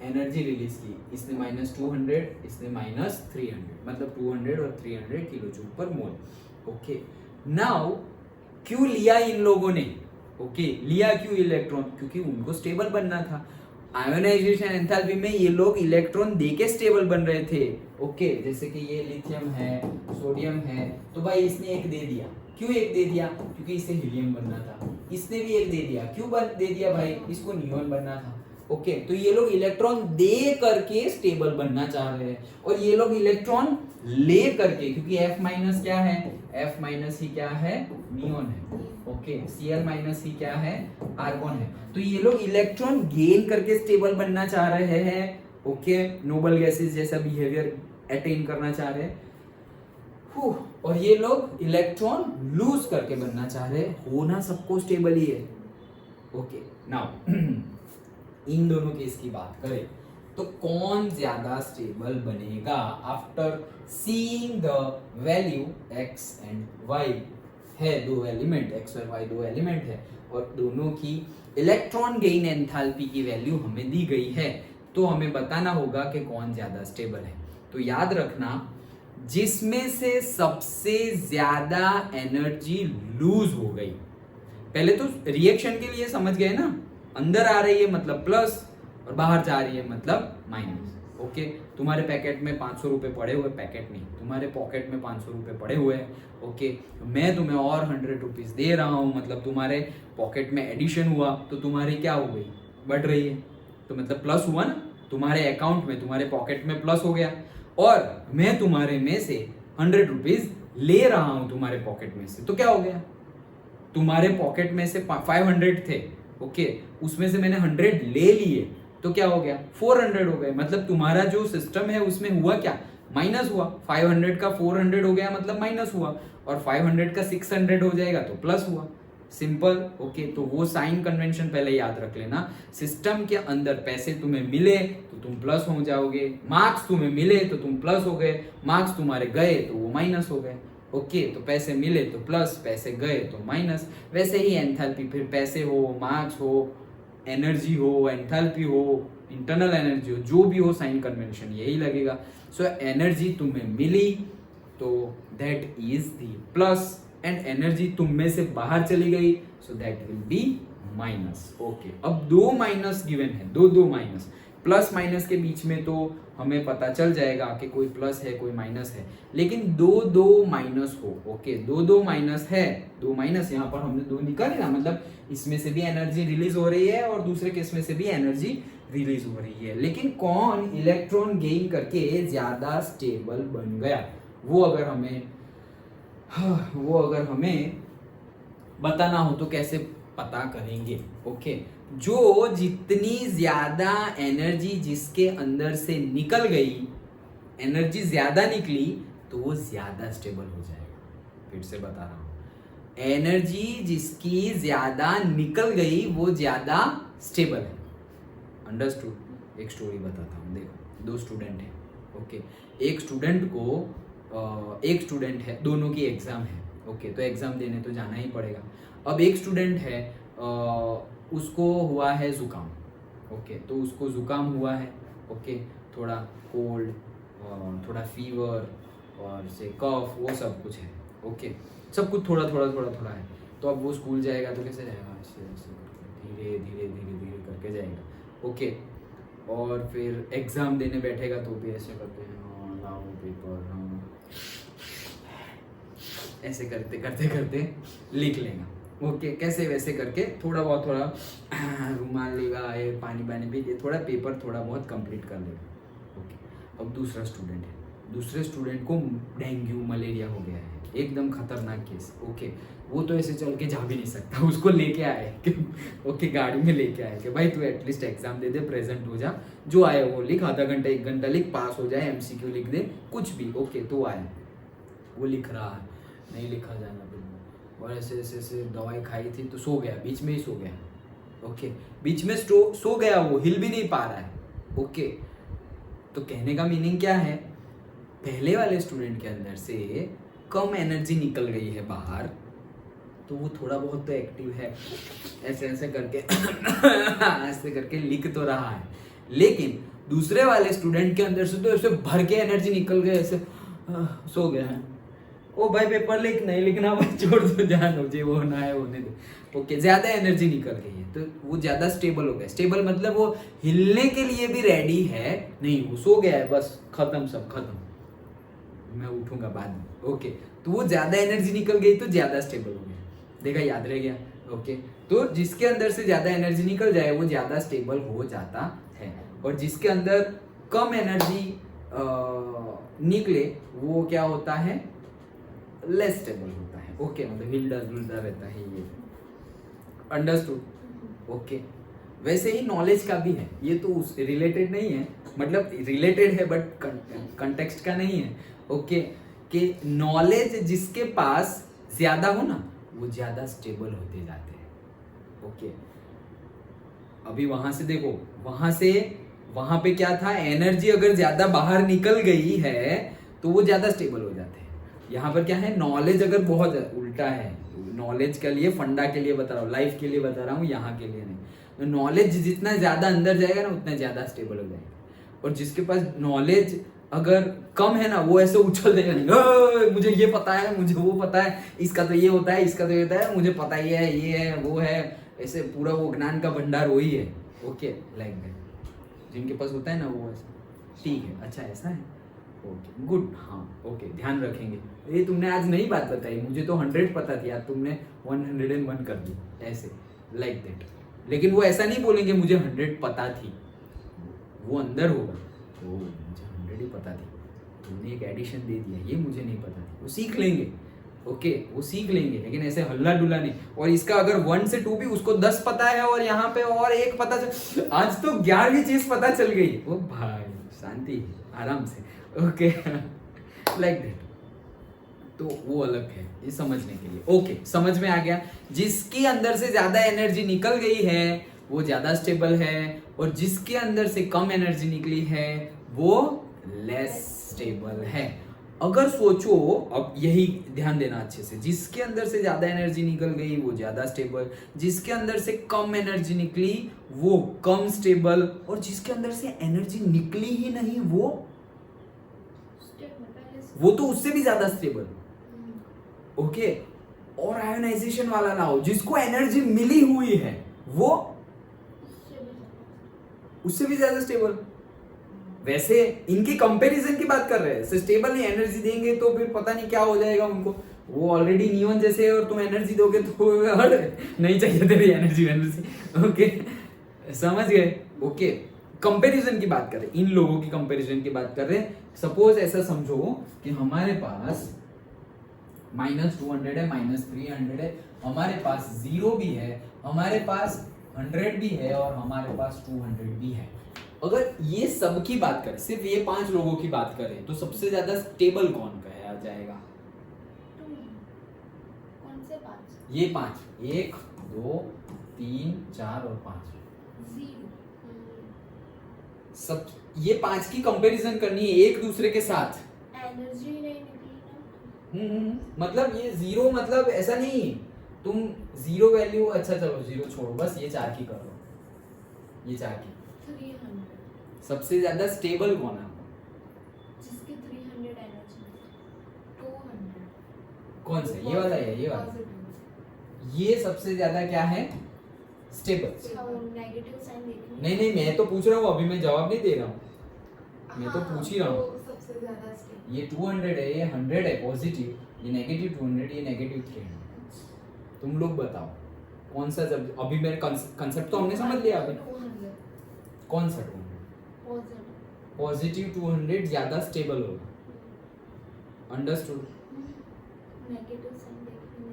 A: एनर्जी रिलीज की। इसने -200, इसने -300, मतलब 200 और 300 किलो जूल पर मोल। ओके, नाउ क्यों लिया इन लोगों ने? ओके, लिया क्यों इलेक्ट्रॉन? क्योंकि उनको स्टेबल बनना था। आयोनाइजेशन एंथैल्पी में ये लोग इलेक्ट्रॉन देके स्टेबल बन रहे थे, ओके, जैसे कि ये लिथियम है, सोडियम है, तो भाई इसने एक दे दिया। क्यों एक दे दिया? क्योंकि इसे हीलियम बनना था। इसने भी एक दे दिया, क्यों दे दिया भाई? इसको नियोन बनना था। ओके, तो ये लोग इलेक्ट्रॉन दे करके स्टेबल बनना चाह रहे हैं, और ये लोग इलेक्ट्रॉन ले करके, क्योंकि F- क्या है? F- ही क्या है? नियोन है। ओके, Cl- ही क्या है? आर्गन है। तो ये लोग इलेक्ट्रॉन गेन करके स्टेबल बनना चाह रहे हैं, ओके, नोबल गैसेस जैसा बिहेवियर अटेन करना चाह रहे हैं। और ये लोग इलेक्ट्रॉन लूज करके बनना चाह रहे हैं। होना सबको स्टेबल ही है। ओके, नाउ इन दोनों केस की बात करें तो कौन ज्यादा स्टेबल बनेगा? After seeing the value x and y है, दो एलिमेंट x और y दो एलिमेंट है, और दोनों की इलेक्ट्रॉन गेन एंथैल्पी की वैल्यू हमें दी गई है, तो हमें बताना होगा कि कौन ज्यादा स्टेबल है। तो याद रखना, जिसमें से सबसे ज्यादा एनर्जी लूज हो गई, पहले तो रिएक्शन के लिए समझ गए ना, अंदर आ रही है मतलब प्लस और बाहर जा रही है मतलब माइनस। ओके, तुम्हारे पैकेट में 500 रुपए पड़े हुए, पैकेट नहीं, तुम्हारे पॉकेट में 500 रुपए पड़े हुए हैं, ओके, मैं तुम्हें और 100 रुपीज दे रहा हूँ, मतलब तुम्हारे पॉकेट में एडिशन हुआ तो तुम्हारी क्या हो गई? बढ़ रही है, तो मतलब प्लस हुआ ना, तुम्हारे अकाउंट में, तुम्हारे पॉकेट में प्लस हो गया, और मैं तुम्हारे में से 100 रुपीज ले रहा हूं तुम्हारे पॉकेट में से, तो क्या हो गया? तुम्हारे पॉकेट में से 500 थे, ओके, उसमें से मैंने 100 ले लिए, तो क्या हो गया? 400 हो गए। मतलब तुम्हारा जो सिस्टम है उसमें हुआ क्या? माइनस हुआ। 500 का 400 हो गया मतलब माइनस हुआ, और 500 का 600 हो जाएगा तो प्लस हुआ। Simple, okay. तो वो साइन कन्वेंशन पहले याद रख लेना। सिस्टम के अंदर पैसे तुम्हें मिले तो तुम प्लस हो जाओगे, मार्क्स तुम्हें मिले तो तुम प्लस हो गए, मार्क्स तुम्हारे गए तो वो माइनस हो गए। ओके, तो पैसे मिले तो प्लस, पैसे गए तो माइनस। वैसे ही एंथैल्पी, फिर पैसे हो, मार्क्स हो, एनर्जी हो, एंथैल्पी हो, इंटरनल एनर्जी हो, जो भी हो, साइन कन्वेंशन यही लगेगा। सो एनर्जी तुम्हें मिली तो that is the plus, and energy तुम में से बाहर चली गई so that will be minus. Okay, अब दो माइनस गिवन है, दो माइनस, प्लस माइनस के बीच में तो हमें पता चल जाएगा कि कोई प्लस है कोई माइनस है, लेकिन दो माइनस हो, ओके, दो माइनस है, दो माइनस यहाँ पर हमने दो निकाले ना, मतलब इसमें से भी एनर्जी रिलीज हो रही है और दूसरे केस में से भी एनर्जी रिलीज हो रही है, लेकिन कौन इलेक्ट्रॉन गेन करके ज्यादा स्टेबल बन गया, वो अगर हमें बताना हो तो कैसे पता करेंगे, ओके। जो जितनी ज्यादा एनर्जी जिसके अंदर से निकल गई, एनर्जी ज्यादा निकली तो वो ज्यादा स्टेबल हो जाएगा। फिर से बता रहा हूं, एनर्जी जिसकी ज्यादा निकल गई वो ज्यादा स्टेबल है। अंडरस्टूड? एक स्टोरी बताता हूँ, देखो, दो स्टूडेंट हैं, ओके। एक स्टूडेंट है, दोनों की एग्जाम है, ओके, तो एग्जाम देने तो जाना ही पड़ेगा। अब एक स्टूडेंट है, उसको हुआ है जुकाम, ओके, तो उसको जुकाम हुआ है, ओके, थोड़ा कोल्ड, थोड़ा फीवर और से कफ, वो सब कुछ है, ओके, सब कुछ थोड़ा है। तो अब वो स्कूल जाएगा तो कैसे जाएगा? ऐसे धीरे धीरे करके जाएगा, ओके। और फिर एग्जाम देने बैठेगा तो भी ऐसे करते हैं, हाँ लाओ पेपर, हाँ, ऐसे करते लिख लेगा, ओके, कैसे वैसे करके थोड़ा रुमाल लेगा, ये पानी पी के थोड़ा पेपर थोड़ा बहुत कंप्लीट कर लेगा, ओके। अब दूसरे स्टूडेंट को डेंगू मलेरिया हो गया है, एकदम खतरनाक केस, ओके। वो तो ऐसे चल के जा भी नहीं सकता, उसको लेके आए ओके, गाड़ी में लेके आए कि भाई तू एटलीस्ट एग्जाम दे दे, प्रेजेंट हो जा, जो आए वो लिख, आधा घंटा 1 घंटा लिख, पास हो जाए, एमसीक्यू लिख दे, कुछ भी, ओके। तो आया, वो लिख रहा है, नहीं लिखा जाना फिर, और ऐसे दवाई खाई थी तो सो गया, बीच में ही सो गया, ओके, बीच में सो गया, वो हिल भी नहीं पा रहा है, ओके। तो कहने का मीनिंग क्या है, पहले वाले स्टूडेंट के अंदर से कम एनर्जी निकल गई है बाहर, तो वो थोड़ा बहुत तो एक्टिव है, ऐसे करके लिख तो रहा है, लेकिन दूसरे वाले स्टूडेंट के अंदर से तो ऐसे भर के एनर्जी निकल गए, ऐसे सो गया है, ओ भाई पेपर लिख, नहीं लिखना भाई छोड़ दो, जान हो जे वो होना है होने दो, ओके, ज्यादा एनर्जी निकल गई है तो वो ज्यादा स्टेबल हो गया। स्टेबल मतलब वो हिलने के लिए भी रेडी है नहीं, वो सो गया है, बस खत्म, सब खत्म, मैं उठूंगा बाद में, ओके। तो वो ज्यादा एनर्जी निकल गई तो ज्यादा स्टेबल हो गया, देखा, याद रह गया, ओके। तो जिसके अंदर से ज्यादा एनर्जी निकल जाए वो ज्यादा स्टेबल हो जाता है, और जिसके अंदर कम एनर्जी निकले वो क्या होता है, लेस स्टेबल होता है, ओके, मतलब हिलता डुलता रहता है, ये अंडरस्टूड, ओके। वैसे ही नॉलेज का भी है, ये तो उस रिलेटेड नहीं है, मतलब रिलेटेड है बट कंटेक्स्ट का नहीं है, ओके, कि नॉलेज जिसके पास ज्यादा हो ना वो ज्यादा स्टेबल होते जाते हैं, ओके। अभी वहां से देखो, वहां पे क्या था, एनर्जी अगर ज्यादा बाहर निकल गई है तो वो ज्यादा स्टेबल हो जाते हैं। यहाँ पर क्या है, नॉलेज अगर बहुत उल्टा है, नॉलेज के लिए, फंडा के लिए बता रहा हूँ, लाइफ के लिए बता रहा हूँ, यहाँ के लिए नहीं। तो नॉलेज जितना ज्यादा अंदर जाएगा ना उतना ज्यादा स्टेबल हो जाएगा, और जिसके पास नॉलेज अगर कम है ना वो ऐसे उछल देगा, नहीं मुझे ये पता है, मुझे वो पता है, इसका तो ये होता है, इसका तो ये होता है, मुझे पता ही है, ये है वो है, ऐसे पूरा वो ज्ञान का भंडार वही है, ओके, लाइक दैट। जिनके पास होता है ना वो ऐसा, ठीक है, अच्छा ऐसा है, ओके, गुड, हाँ, ओके, ध्यान रखेंगे। ये तुमने आज नई बात बताई, मुझे तो 100 पता थी, आज तुमने 101 कर दी, ऐसे, लाइक दैट। लेकिन वो ऐसा नहीं बोलेंगे मुझे 100 पता थी, वो अंदर होगा, तो मुझे 100 ही पता थी, तुमने एक एडिशन दे दिया, ये मुझे नहीं पता थी, वो सीख लेंगे, ओके, वो सीख लेंगे, लेकिन ऐसे हल्ला डुला नहीं। और इसका अगर 1 से 2 भी उसको 10 पता है और यहाँ पे और 1 पता चल, आज तो 11वीं चीज पता चल गई, ओ भाई शांति, आराम से, ओके, लाइक दैट। तो वो अलग है, ये समझने के लिए, ओके, समझ में आ गया। जिसके अंदर से ज्यादा एनर्जी निकल गई है वो ज्यादा स्टेबल है, और जिसके अंदर से कम एनर्जी निकली है वो लेस स्टेबल है। अगर सोचो, अब यही ध्यान देना अच्छे से, जिसके अंदर से ज्यादा एनर्जी निकल गई वो ज्यादा स्टेबल, जिसके अंदर से कम एनर्जी निकली वो कम स्टेबल, और जिसके अंदर से एनर्जी निकली ही नहीं वो तो उससे भी ज्यादा स्टेबल, ओके। और आयोनाइजेशन वाला लाओ, जिसको एनर्जी मिली हुई है वो उससे भी ज्यादा स्टेबल। वैसे इनके कंपैरिजन की बात कर रहे हैं, स्टेबल नहीं, एनर्जी देंगे तो फिर पता नहीं क्या हो जाएगा उनको, वो ऑलरेडी नियॉन जैसे है और तुम एनर्जी दोगे तो नहीं चाहिए तेरी एनर्जी ओके, समझ गए? ओके, कंपैरिजन की बात कर रहे हैं, इन लोगों की कंपैरिजन की बात कर रहे हैं। सपोज ऐसा समझो कि हमारे पास -200 है, -300 है, हमारे पास 0 भी है, हमारे पास 100 भी है और हमारे पास 200 भी है। अगर ये सब की बात करें, सिर्फ ये 5 लोगों की बात करें, तो सबसे ज्यादा स्टेबल कौन कहा जाएगा?
B: कौन से 5?
A: ये 5, 1 2 3 4 और 5, सब ये 5 की कंपैरिजन करनी है एक दूसरे के साथ।
B: एनर्जी नहीं निकली ना।
A: मतलब ये 0 मतलब ऐसा नहीं, तुम 0 वैल्यू, अच्छा चलो 0 छोड़ो, बस ये 4 की कर लो, ये 4 की।
B: 300
A: सबसे ज्यादा स्टेबल कौन है?
B: जिसकी 300 एनर्जी। 200
A: कौन सा? ये वाला है, ये वाला? ये सबसे ज्यादा क्या है? स्टेबल।
B: नेगेटिव साइन देखिए।
A: नहीं नहीं, मैं तो पूछ रहा हूँ, अभी मैं जवाब नहीं दे रहा हूँ, मैं तो पूछ ही रहा हूँ।
B: सबसे ज्यादा स्टेबल
A: ये 200 है, ये 100 है पॉजिटिव, ये नेगेटिव 200, ये नेगेटिव 300। तुम लोग बताओ कौन सा, जब अभी मेरे कंसेप्ट तो हमने समझ लिया अभी।
B: 200
A: कौन सा 200? पॉजिटिव 200 ज्यादा स्टेबल होगा। अंडरस्टूड?
B: नेगेटिव साइन देखिए।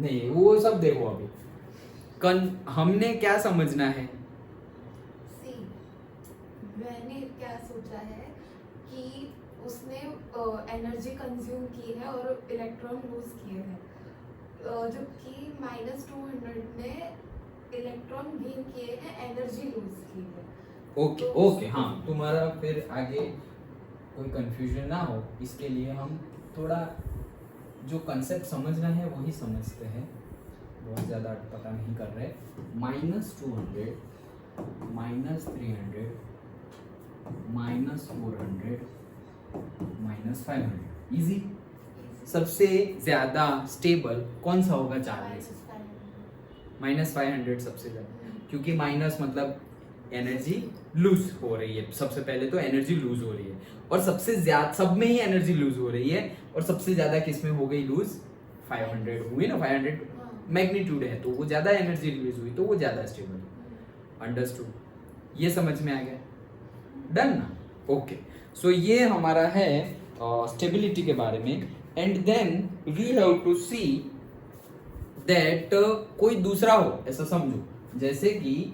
A: नहीं, वो सब देखो अभी। हमने क्या समझना है?
C: सी, मैंने क्या सोचा है कि उसने एनर्जी कंज्यूम की है और इलेक्ट्रॉन लूज किए हैं, जबकि -200 में इलेक्ट्रॉन गेन किए हैं, एनर्जी लूज की है।
A: ओके ओके, हाँ, तुम्हारा फिर आगे कोई कंफ्यूजन ना हो इसके लिए हम थोड़ा जो कंसेप्ट समझना है वही समझते हैं, बहुत ज़्यादा पता नहीं कर रहे। -200, -300, -400, -500, इजी। सबसे ज्यादा स्टेबल कौन सा होगा 4 में से? -500 सबसे ज्यादा, क्योंकि माइनस मतलब एनर्जी लूज हो रही है, सबसे पहले तो एनर्जी लूज हो रही है, और सबसे ज्यादा सब में ही एनर्जी लूज हो रही है, और सबसे ज्यादा किस में हो गई लूज? 500 हुई ना, 500 मैग्नीट्यूड है तो वो ज्यादा एनर्जी रिलीज हुई, तो वो ज्यादा स्टेबल। अंडरस्टूड? ये समझ में आ गया? डन ना? ओके, सो ये हमारा है स्टेबिलिटी के बारे में। And then we have to see that कोई दूसरा हो, ऐसा समझो जैसे कि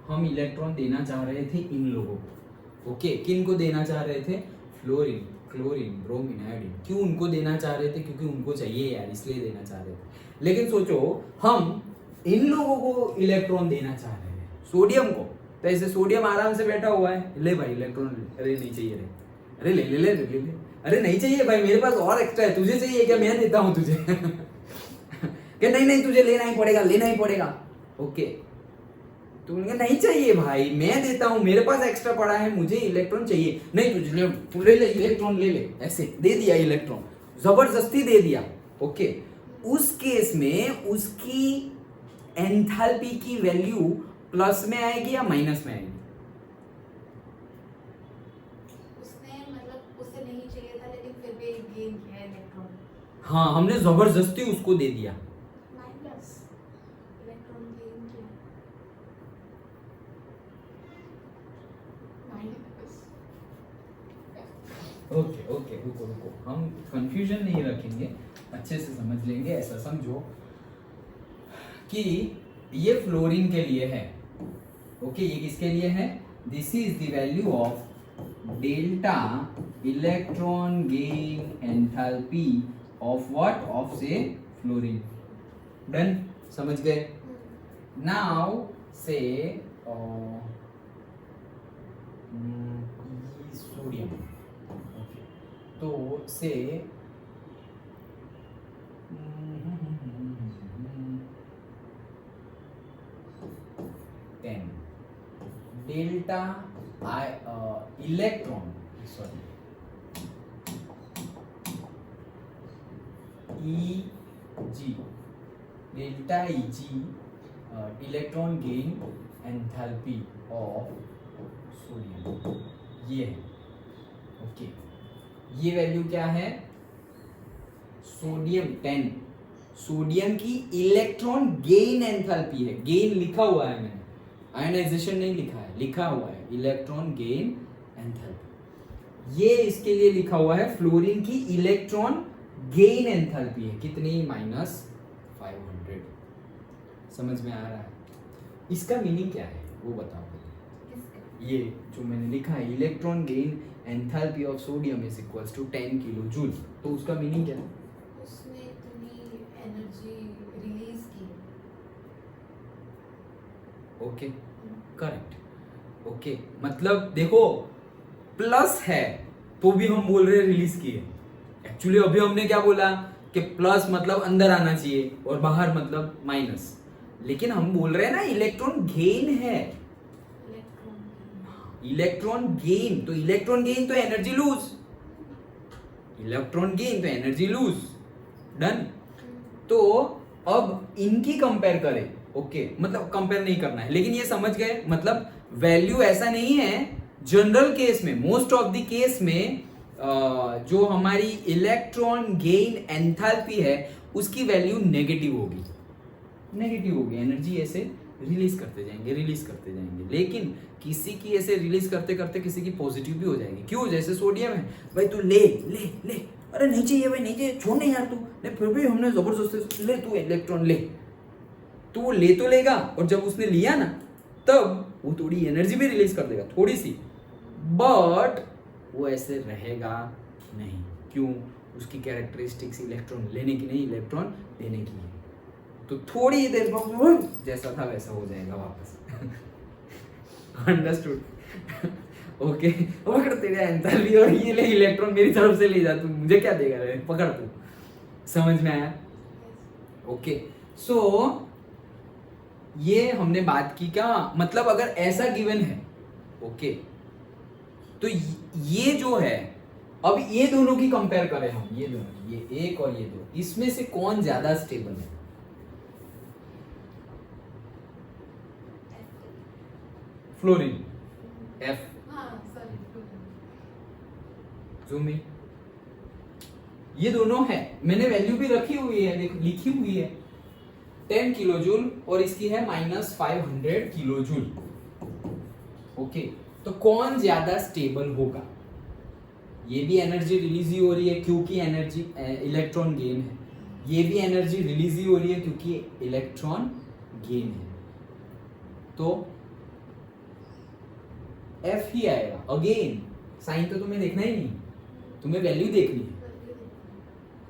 A: हम इलेक्ट्रॉन देना चाह रहे थे इन लोगों को। ओके, किन को देना चाह रहे थे? Fluorine, chlorine, bromine, iodine. क्यों उनको देना चाह रहे थे? क्योंकि उनको चाहिए यार, इसलिए देना चाह रहे थे। लेकिन सोचो हम इन लोगों को इलेक्ट्रॉन देना चाह रहे हैं, सोडियम को, तो ऐसे सोडियम आराम से बैठा हुआ है, ले भाई इलेक्ट्रॉन ले, अरे नहीं चाहिए रे, अरे ले ले ले ले ले, अरे नहीं चाहिए भाई, मेरे पास और एक्स्ट्रा है, तुझे चाहिए क्या? मैं देता हूँ तुझे क्या? नहीं नहीं, तुझे लेना ही पड़ेगा, लेना ही पड़ेगा। ओके, तो उन्हें नहीं चाहिए भाई, मैं देता हूँ, मेरे पास एक्स्ट्रा पड़ा है, मुझे इलेक्ट्रॉन चाहिए। नहीं तुझे ले, तू ले ले इलेक्ट्रॉन, ले ले, ऐसे दे दिया इलेक्ट्रॉन, जबरदस्ती दे दिया। ओके, उस केस में उसकी एंथैल्पी की वैल्यू प्लस में आएगी या माइनस में आएगी?
C: उसने मतलब उसे नहीं चाहिए था लेकिन फिर भी गेन किया इलेक्ट्रॉन।
A: हाँ, हमने जबरदस्ती उसको दे दिया।
C: माइनस इलेक्ट्रॉन गेन किया। माइनस।
A: ओके ओके, रुको रुको, हम कंफ्यूजन नहीं रखेंगे, अच्छे से समझ लेंगे। ऐसा समझो कि ये फ्लोरीन के लिए है। ओके, ये किसके लिए है? This is the value of delta electron gain enthalpy of what? Of say fluorine. Done? समझ गए? नाउ से सोडियम, तो say ten delta electron, sorry E G, delta E G electron gain enthalpy of sodium ये है। Okay, ये value क्या है? Sodium 10। Sodium की electron gain enthalpy है, गेन लिखा हुआ है मैंने, आयनाइजेशन नहीं लिखा है, लिखा हुआ है इलेक्ट्रॉन गेन एंथैल्पी। ये इसके लिए लिखा हुआ है फ्लोरीन की इलेक्ट्रॉन गेन एंथैल्पी है कितनी? -500। समझ में आ रहा है? इसका मीनिंग क्या है वो बताओ। ये जो मैंने लिखा है electron gain enthalpy of sodium is equals to 10 kilo joule, तो उसका मीनिंग क्या है?
C: उसने इतनी एनर्जी रिलीज की।
A: Okay, correct. ओके, मतलब देखो प्लस है तो भी हम बोल रहे हैं रिलीज की है। एक्चुअली अभी हमने क्या बोला कि प्लस मतलब अंदर आना चाहिए और बाहर मतलब माइनस, लेकिन हम बोल रहे हैं ना इलेक्ट्रॉन गेन है। इलेक्ट्रॉन गेन, तो इलेक्ट्रॉन गेन तो एनर्जी लूज, इलेक्ट्रॉन गेन तो एनर्जी लूज। डन। तो अब इनकी कंपेयर करें। ओके, मतलब कंपेयर नहीं करना है, लेकिन ये समझ गए, मतलब वैल्यू ऐसा नहीं है। जनरल केस में, मोस्ट ऑफ द केस में जो हमारी इलेक्ट्रॉन गेन एंथैल्पी है उसकी वैल्यू नेगेटिव होगी, नेगेटिव होगी। एनर्जी ऐसे रिलीज करते जाएंगे, रिलीज करते जाएंगे, लेकिन किसी की ऐसे रिलीज करते करते किसी की पॉजिटिव भी हो जाएगी। क्यों? जैसे सोडियम है, भाई तू ले ले ले, अरे नहीं चाहिए भाई, नहीं चाहिए, छोड़ नहीं यार तू, नहीं फिर भी हमने जबरदस्ती ले, तू इलेक्ट्रॉन ले, तो वो ले तो लेगा, और जब उसने लिया ना तब वो थोड़ी एनर्जी भी रिलीज कर देगा, थोड़ी सी, बट वो ऐसे रहेगा नहीं। क्यों? उसकी कैरेक्टरिस्टिक्स इलेक्ट्रॉन लेने की नहीं, इलेक्ट्रॉन देने की है। तो थोड़ी ही देर बाद जैसा था वैसा हो जाएगा वापस। अंडरस्टूड? ओके, पकड़ तेरे एंथैल्पी और ये ले इलेक्ट्रॉन मेरी तरफ से ले जा, तू मुझे क्या देगा रे, पकड़ तू। समझ में आया? ओके, सो ये हमने बात की क्या, मतलब अगर ऐसा गिवन है, ओके, तो ये जो है, अब ये दोनों की कंपेयर करें हम, ये दोनों, ये एक और ये दो, इसमें से कौन ज्यादा स्टेबल है? Fluorine, F. Zoom in. ये दोनों है, मैंने वैल्यू भी रखी हुई है, देखो लिखी हुई है 10 किलो जूल और इसकी है -500 किलो जूल। ओके, तो कौन ज्यादा स्टेबल होगा? ये भी एनर्जी रिलीज ही हो रही है क्योंकि एनर्जी इलेक्ट्रॉन गेन है, ये भी एनर्जी रिलीज ही हो रही है क्योंकि इलेक्ट्रॉन गेन है, तो एफ ही आएगा। अगेन साइन तो तुम्हें देखना ही नहीं, तुम्हें वैल्यू देखनी है।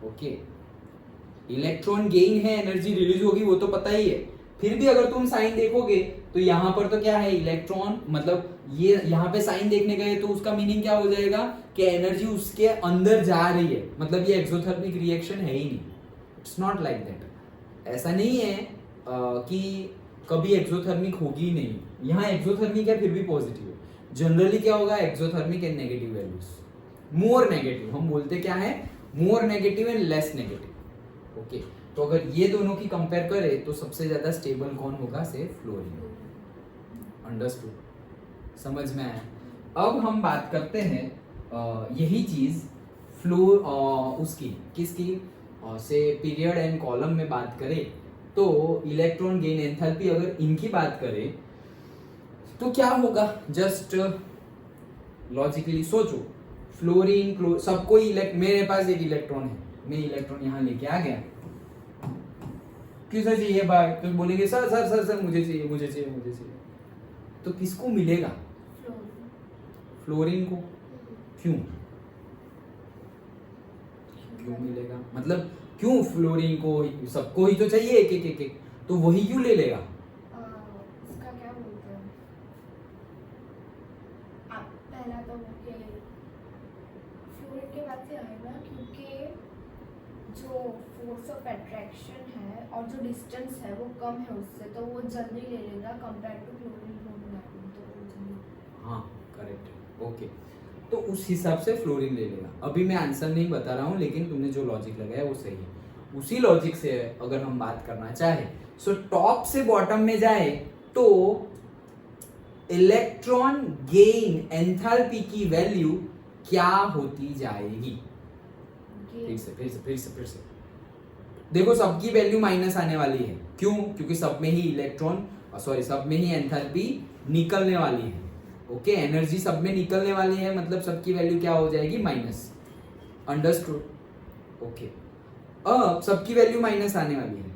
A: ओके, इलेक्ट्रॉन गेन है, एनर्जी रिलीज होगी, वो तो पता ही है। फिर भी अगर तुम साइन देखोगे तो यहाँ पर तो क्या है, इलेक्ट्रॉन, मतलब ये यहाँ पे साइन देखने गए तो उसका मीनिंग क्या हो जाएगा कि एनर्जी उसके अंदर जा रही है, मतलब ये एक्सोथर्मिक रिएक्शन है ही नहीं। It's not like that. ऐसा नहीं है कि कभी एक्सोथर्मिक होगी ही नहीं, यहाँ एक्सोथर्मिक है फिर भी पॉजिटिव है। जनरली क्या होगा, exothermic and negative values, more negative, हम बोलते क्या है, more negative and less negative. Okay, तो अगर ये दोनों की कंपेयर करें तो सबसे ज्यादा स्टेबल कौन होगा? से फ्लोरीन। अंडरस्टूड? समझ में आया? अब हम बात करते हैं यही चीज फ्लो उसकी, किसकी, से पीरियड एंड कॉलम में बात करें तो इलेक्ट्रॉन गेन एंथैल्पी, अगर इनकी बात करें तो क्या होगा? जस्ट लॉजिकली सोचो, फ्लोरीन सबको मेरे पास एक इलेक्ट्रॉन है, मैं इलेक्ट्रॉन यहाँ लेके आ गया, किसे चाहिए भाई, तो बोलेंगे सर सर सर सर मुझे चाहिए मुझे चाहिए मुझे चाहिए, तो किसको मिलेगा? फ्लोरीन को। क्यों? क्यों मिलेगा, मतलब क्यों फ्लोरीन को, सबको ही तो चाहिए एक एक एक एक, तो वही क्यों ले लेगा?
B: इसका क्या बोलते हैं आप, पहला तो फ्लोरीन के बाद से आएगा क्योंकि जो फोर्स ऑफ अट्रैक्शन है और जो डिस्टेंस है वो कम है उससे, तो वो जल्दी ले लेगा कंपेयर टू क्लोरीन।
A: हाँ करेक्ट। ओके, तो उस हिसाब से फ्लोरीन ले लेगा। अभी मैं आंसर नहीं बता रहा हूँ, लेकिन तुमने जो लॉजिक लगाया वो सही है। उसी लॉजिक से अगर हम बात करना चाहे, सो टॉप से बॉटम में जाए तो इलेक्ट्रॉन गेन एंथैल्पी की वैल्यू क्या होती जाएगी? फिर से देखो, सबकी वैल्यू माइनस आने वाली है। क्यों? क्योंकि सब में ही सब में ही एंथैल्पी निकलने वाली है। ओके, एनर्जी सब में निकलने वाली है, मतलब सबकी वैल्यू क्या हो जाएगी? माइनस। अंडरस्टूड? ओके, अब सबकी वैल्यू माइनस आने वाली है।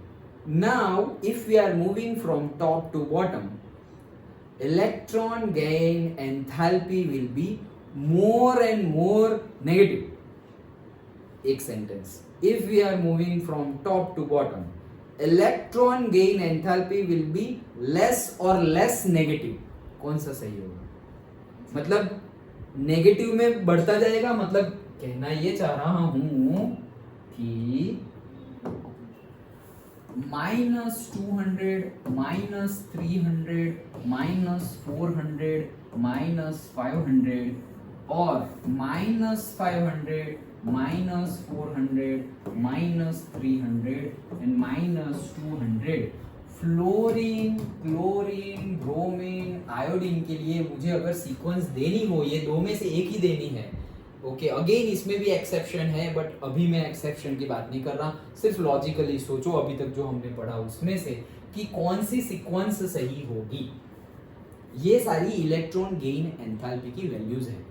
A: Now if we are moving from top to bottom, electron gain enthalpy will be more and more negative. एक sentence, if we are moving from top to bottom, electron gain enthalpy will be less or less negative. कौन सा सही होगा? मतलब negative में बढ़ता जाएगा, मतलब कहना ये चाह रहा हूं कि -200, -300, -400, -500 और -500, -400, -300 and -200 fluorine, chlorine, bromine, iodine के लिए मुझे अगर सीक्वेंस देनी हो, ये दो में से एक ही देनी है। ओके, अगेन इसमें भी एक्सेप्शन है, बट अभी मैं एक्सेप्शन की बात नहीं कर रहा, सिर्फ लॉजिकली सोचो अभी तक जो हमने पढ़ा उसमें से कि कौन सी सीक्वेंस सही होगी। ये सारी इलेक्ट्रॉन गेन एंथैल्पी की वैल्यूज हैं।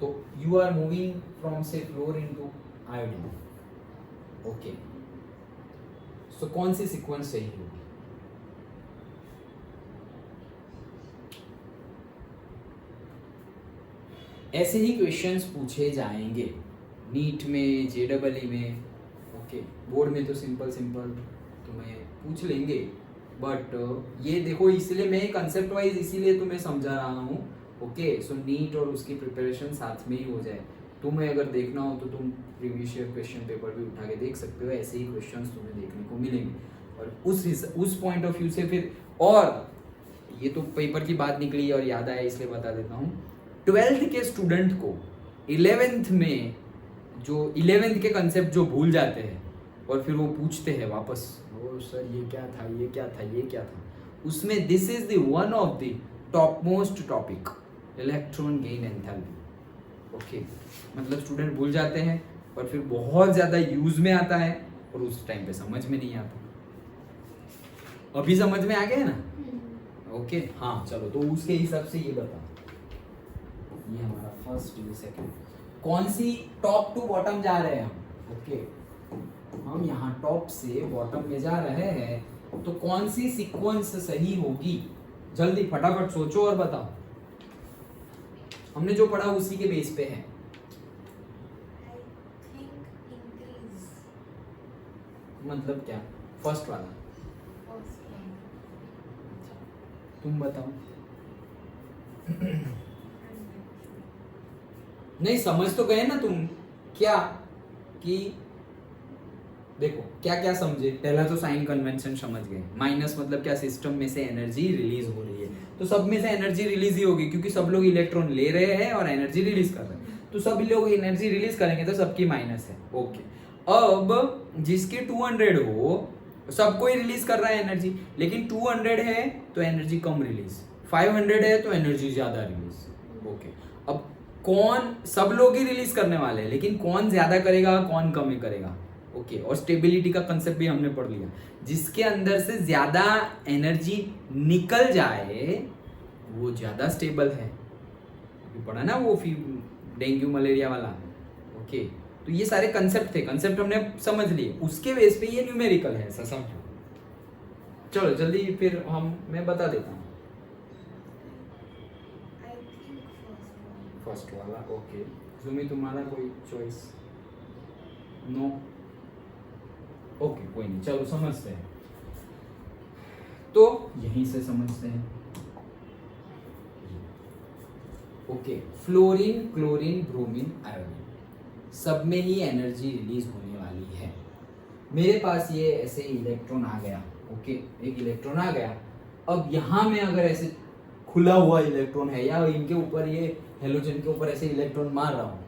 A: तो यू आर मूविंग फ्रॉम से फ्लोरीन टू आयोडीन। ओके, सो कौन सी सीक्वेंस सही होगी? ऐसे ही क्वेश्चंस पूछे जाएंगे नीट में, जेडबलई में। ओके, बोर्ड में तो सिंपल तुम्हें पूछ लेंगे, बट ये देखो, इसलिए मैं कंसेप्ट वाइज इसीलिए तुम्हें समझा रहा हूँ। ओके, सो नीट और उसकी प्रिपरेशन साथ में ही हो जाए। तुम्हें अगर देखना हो तो तुम प्रीवियस ईयर क्वेश्चन पेपर भी उठा के देख सकते हो, ऐसे ही क्वेश्चंस तुम्हें देखने को मिलेंगे। और उस पॉइंट ऑफ व्यू से फिर, और ये तो पेपर की बात निकली और याद आया इसलिए बता देता हूँ, 12th के स्टूडेंट को 11th में जो 11th के कंसेप्ट जो भूल जाते हैं और फिर वो पूछते हैं वापस, ओ सर ये क्या था, ये क्या था, ये क्या था, उसमें this is the one of the top most topic, electron gain enthalpy. Okay, मतलब स्टूडेंट भूल जाते हैं और फिर बहुत ज़्यादा यूज में आता है और उस टाइम पे समझ में नहीं आता। अभी समझ में आ गया ना? ओके, हाँ चलो, तो उसके हिसाब से ये बता, ये हमारा फर्स्ट, ये सेकंड, कौन सी टॉप टू बॉटम जा रहे हैं हम? ओके, हम यहाँ टॉप से बॉटम में जा रहे हैं, तो कौन सी सीक्वेंस सही होगी? जल्दी फटाफट सोचो और बताओ। हमने जो पढ़ा उसी के बेस पे है। मतलब क्या? फर्स्ट वाला? तुम बताओ। नहीं, समझ तो गए ना तुम? क्या कि देखो क्या क्या समझे? पहला तो साइन कन्वेंशन समझ गए। माइनस मतलब क्या? सिस्टम में से एनर्जी रिलीज हो रही है, तो सब में से एनर्जी रिलीज ही होगी, क्योंकि सब लोग इलेक्ट्रॉन ले रहे हैं और एनर्जी रिलीज कर रहे हैं, तो सब लोग एनर्जी रिलीज करेंगे तो सबकी माइनस है। ओके, अब जिसकी 200 हो, सबको ही रिलीज कर रहा है एनर्जी, लेकिन 200 है तो एनर्जी कम रिलीज, 500 है तो एनर्जी ज्यादा रिलीज। ओके, अब कौन? सब लोग ही रिलीज करने वाले हैं, लेकिन कौन ज्यादा करेगा, कौन कम करेगा? ओके, और स्टेबिलिटी का कंसेप्ट भी हमने पढ़ लिया। जिसके अंदर से ज्यादा एनर्जी निकल जाए वो ज्यादा स्टेबल है, पढ़ा ना वो डेंगू मलेरिया वाला। ओके, तो ये सारे कंसेप्ट थे, कंसेप्ट हमने समझ लिए, उसके बेस पे ये न्यूमेरिकल है, ऐसा समझो। चलो जल्दी फिर मैं बता देता हूँ। फर्स्ट वाला। ओके, जुमी तुम्हारा कोई चॉइस? नो? ओके, कोई नहीं, चलो समझते हैं, तो यहीं से समझते हैं। Okay, fluorine, chlorine, bromine, iodine, सब में ही एनर्जी रिलीज होने वाली है। मेरे पास ये ऐसे इलेक्ट्रॉन आ गया। ओके, एक इलेक्ट्रॉन आ गया। अब यहाँ में अगर ऐसे खुला हुआ इलेक्ट्रॉन है या इनके ऊपर, ये हेलोजन के ऊपर ऐसे इलेक्ट्रॉन मार रहा हूँ,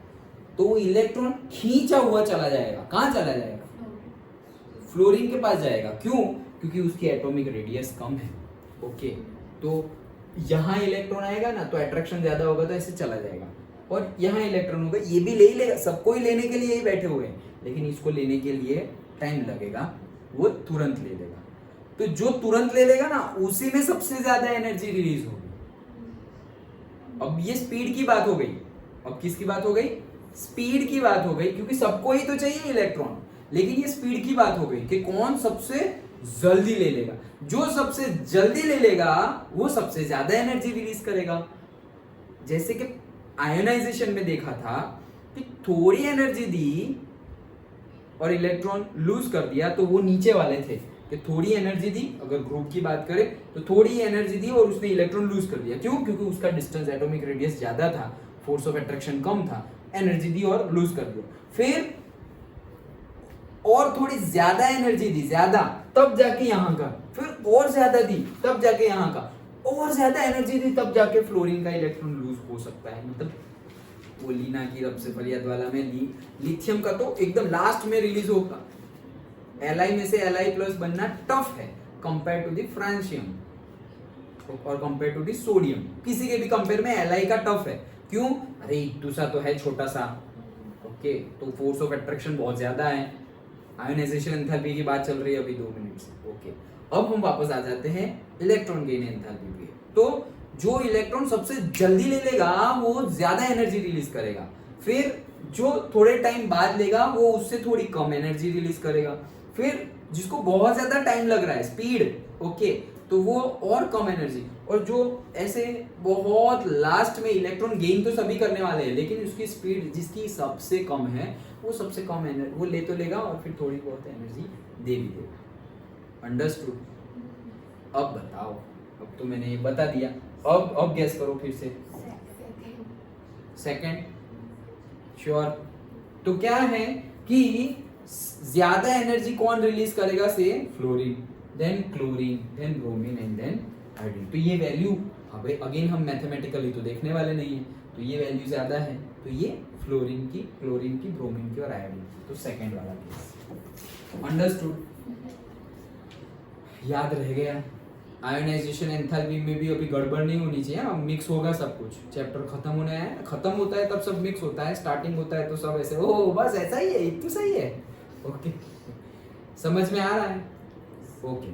A: तो वो इलेक्ट्रॉन खींचा हुआ चला जाएगा। कहाँ चला जाएगा? फ्लोरीन के पास जाएगा। क्यों? क्योंकि उसकी एटॉमिक रेडियस कम है। ओके, तो यहाँ इलेक्ट्रॉन आएगा ना तो अट्रैक्शन ज्यादा होगा तो ऐसे चला जाएगा, और यहाँ इलेक्ट्रॉन होगा ये भी ले ही लेगा, सबको ही लेने के लिए ही बैठे हुए हैं, लेकिन इसको लेने के लिए टाइम लगेगा, वो तुरंत ले लेगा। तो जो तुरंत ले लेगा ना उसी में सबसे ज्यादा एनर्जी रिलीज होगी। अब ये स्पीड की बात हो गई, अब किसकी बात हो गई? स्पीड की बात हो गई, क्योंकि सबको ही तो चाहिए इलेक्ट्रॉन, लेकिन ये स्पीड की बात हो गई कि कौन सबसे जल्दी ले लेगा। जो सबसे जल्दी ले लेगा वो सबसे ज्यादा एनर्जी रिलीज करेगा। जैसे कि आयोनाइजेशन में देखा था कि थोड़ी एनर्जी दी और इलेक्ट्रॉन लूज कर दिया, तो वो नीचे वाले थे कि थोड़ी एनर्जी दी, अगर ग्रुप की बात करें तो थोड़ी एनर्जी दी और उसने इलेक्ट्रॉन लूज कर दिया। क्यों? क्योंकि उसका डिस्टेंस एटॉमिक रेडियस ज्यादा था, फोर्स ऑफ अट्रैक्शन कम था, एनर्जी दी और लूज कर दिया। फिर और थोड़ी ज्यादा एनर्जी दी, ज्यादा, तब जाके यहाँ का, फिर और ज्यादा दी तब जाके यहाँ का, और ज्यादा एनर्जी दी तब जाके फ्लोरीन का इलेक्ट्रॉन लूज हो सकता है। मतलब वो लीना की रब से फरियाद वाला में लिथियम का तो एकदम लास्ट में रिलीज होगा। Li में से Li प्लस बनना टफ है कंपेयर टू द फ्रांसियम और कंपेयर टू द सोडियम। किसी के भी कंपेयर में Li का टफ है। क्यों? अरे दूसरा तो है छोटा सा, ओके, तो फोर्स ऑफ अट्रैक्शन बहुत ज्यादा है। आयोनाइजेशन एंथैल्पी की बात चल रही है अभी 2 मिनट से, ओके। अब हम वापस आ जाते हैं इलेक्ट्रॉन गेन एंथैल्पी पे। तो जो इलेक्ट्रॉन सबसे जल्दी ले लेगा वो ज्यादा एनर्जी रिलीज करेगा, फिर जो थोड़े टाइम बाद लेगा वो उससे थोड़ी कम एनर्जी रिलीज करेगा, फिर जिसको बहुत ज्यादा टाइम लग रहा है, स्पीड, ओके, तो वो और कम एनर्जी, और जो ऐसे बहुत लास्ट में इलेक्ट्रॉन गेन तो सभी करने वाले हैं, लेकिन उसकी स्पीड जिसकी सबसे कम है वो सबसे कम एनर्जी वो ले तो लेगा और फिर थोड़ी बहुत एनर्जी दे भी देगा। अंडरस्टूड? अब बताओ, अब तो मैंने ये बता दिया, अब गेस करो फिर से। सेकंड? श्योर? तो क्या है कि ज्यादा एनर्जी कौन रिलीज करेगा? Say fluorine, then chlorine, then bromine and then iodine. तो ये वैल्यू अगेन हम मैथमेटिकली तो देखने वाले नहीं है, तो ये वैल्यू ज्यादा है, तो ये फ्लोरीन की, क्लोरीन की, ब्रोमीन की और आयोडीन की। तो सेकंड वाला केस। अंडरस्टूड? याद रह गया? आयोनाइजेशन एंथैल्पी में भी अभी गड़बड़ नहीं होनी चाहिए, मिक्स होगा सब कुछ। चैप्टर खत्म होने आया, खत्म होता है तब सब मिक्स होता है, स्टार्टिंग होता है तो सब ऐसे ओह बस ऐसा ही है, इतना सही है, ओके, समझ में आ रहा है? ओके,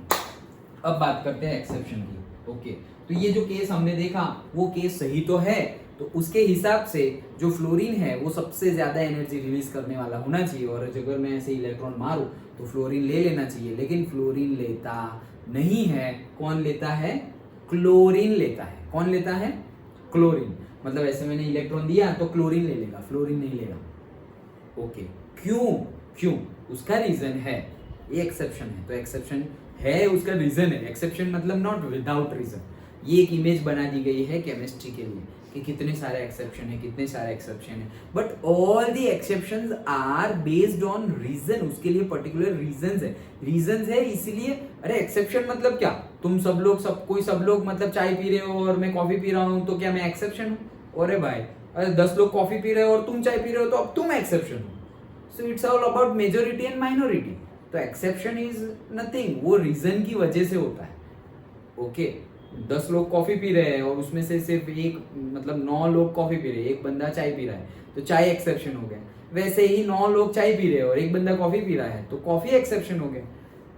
A: अब बात करते हैं एक्सेप्शन की। ओके, तो ये जो केस हमने देखा वो केस सही तो है, तो उसके हिसाब से जो फ्लोरीन है वो सबसे ज्यादा एनर्जी रिलीज करने वाला होना चाहिए, और अगर मैं ऐसे इलेक्ट्रॉन मारूं तो फ्लोरीन ले लेना चाहिए, लेकिन फ्लोरीन लेता नहीं है। कौन लेता है? क्लोरीन लेता है। कौन लेता है? क्लोरीन। मतलब ऐसे मैंने इलेक्ट्रॉन दिया तो क्लोरीन ले लेगा, फ्लोरीन नहीं लेगा। ओके, क्यों? उसका रीजन है, ये एक्सेप्शन है, तो एक्सेप्शन है, उसका रीजन है। एक्सेप्शन मतलब नॉट विदाउट रीजन। ये एक इमेज बना दी गई है केमिस्ट्री के लिए कि कितने सारे एक्सेप्शन है, कितने सारे एक्सेप्शन है, but all the exceptions are based on reason. उसके लिए पर्टिकुलर रीजंस है इसीलिए। अरे एक्सेप्शन मतलब क्या? तुम सब लोग मतलब चाय पी रहे हो और मैं कॉफी पी रहा हूँ, तो क्या मैं एक्सेप्शन हूँ? अरे भाई, अरे 10 लोग कॉफी पी रहे हो और तुम चाय पी रहे हो तो अब तुम एक्सेप्शन हो। So it's all about majority and minority. तो एक्सेप्शन इज नथिंग, वो रीजन की वजह से होता है। ओके, 10 लोग कॉफी पी रहे हैं और उसमें से सिर्फ एक, मतलब 9 लोग कॉफी पी रहे हैं, एक बंदा चाय पी रहा है, तो चाय एक्सेप्शन हो गया। वैसे ही 9 लोग चाय पी रहे हैं और एक बंदा कॉफी पी रहा है, तो कॉफी एक्सेप्शन हो गया।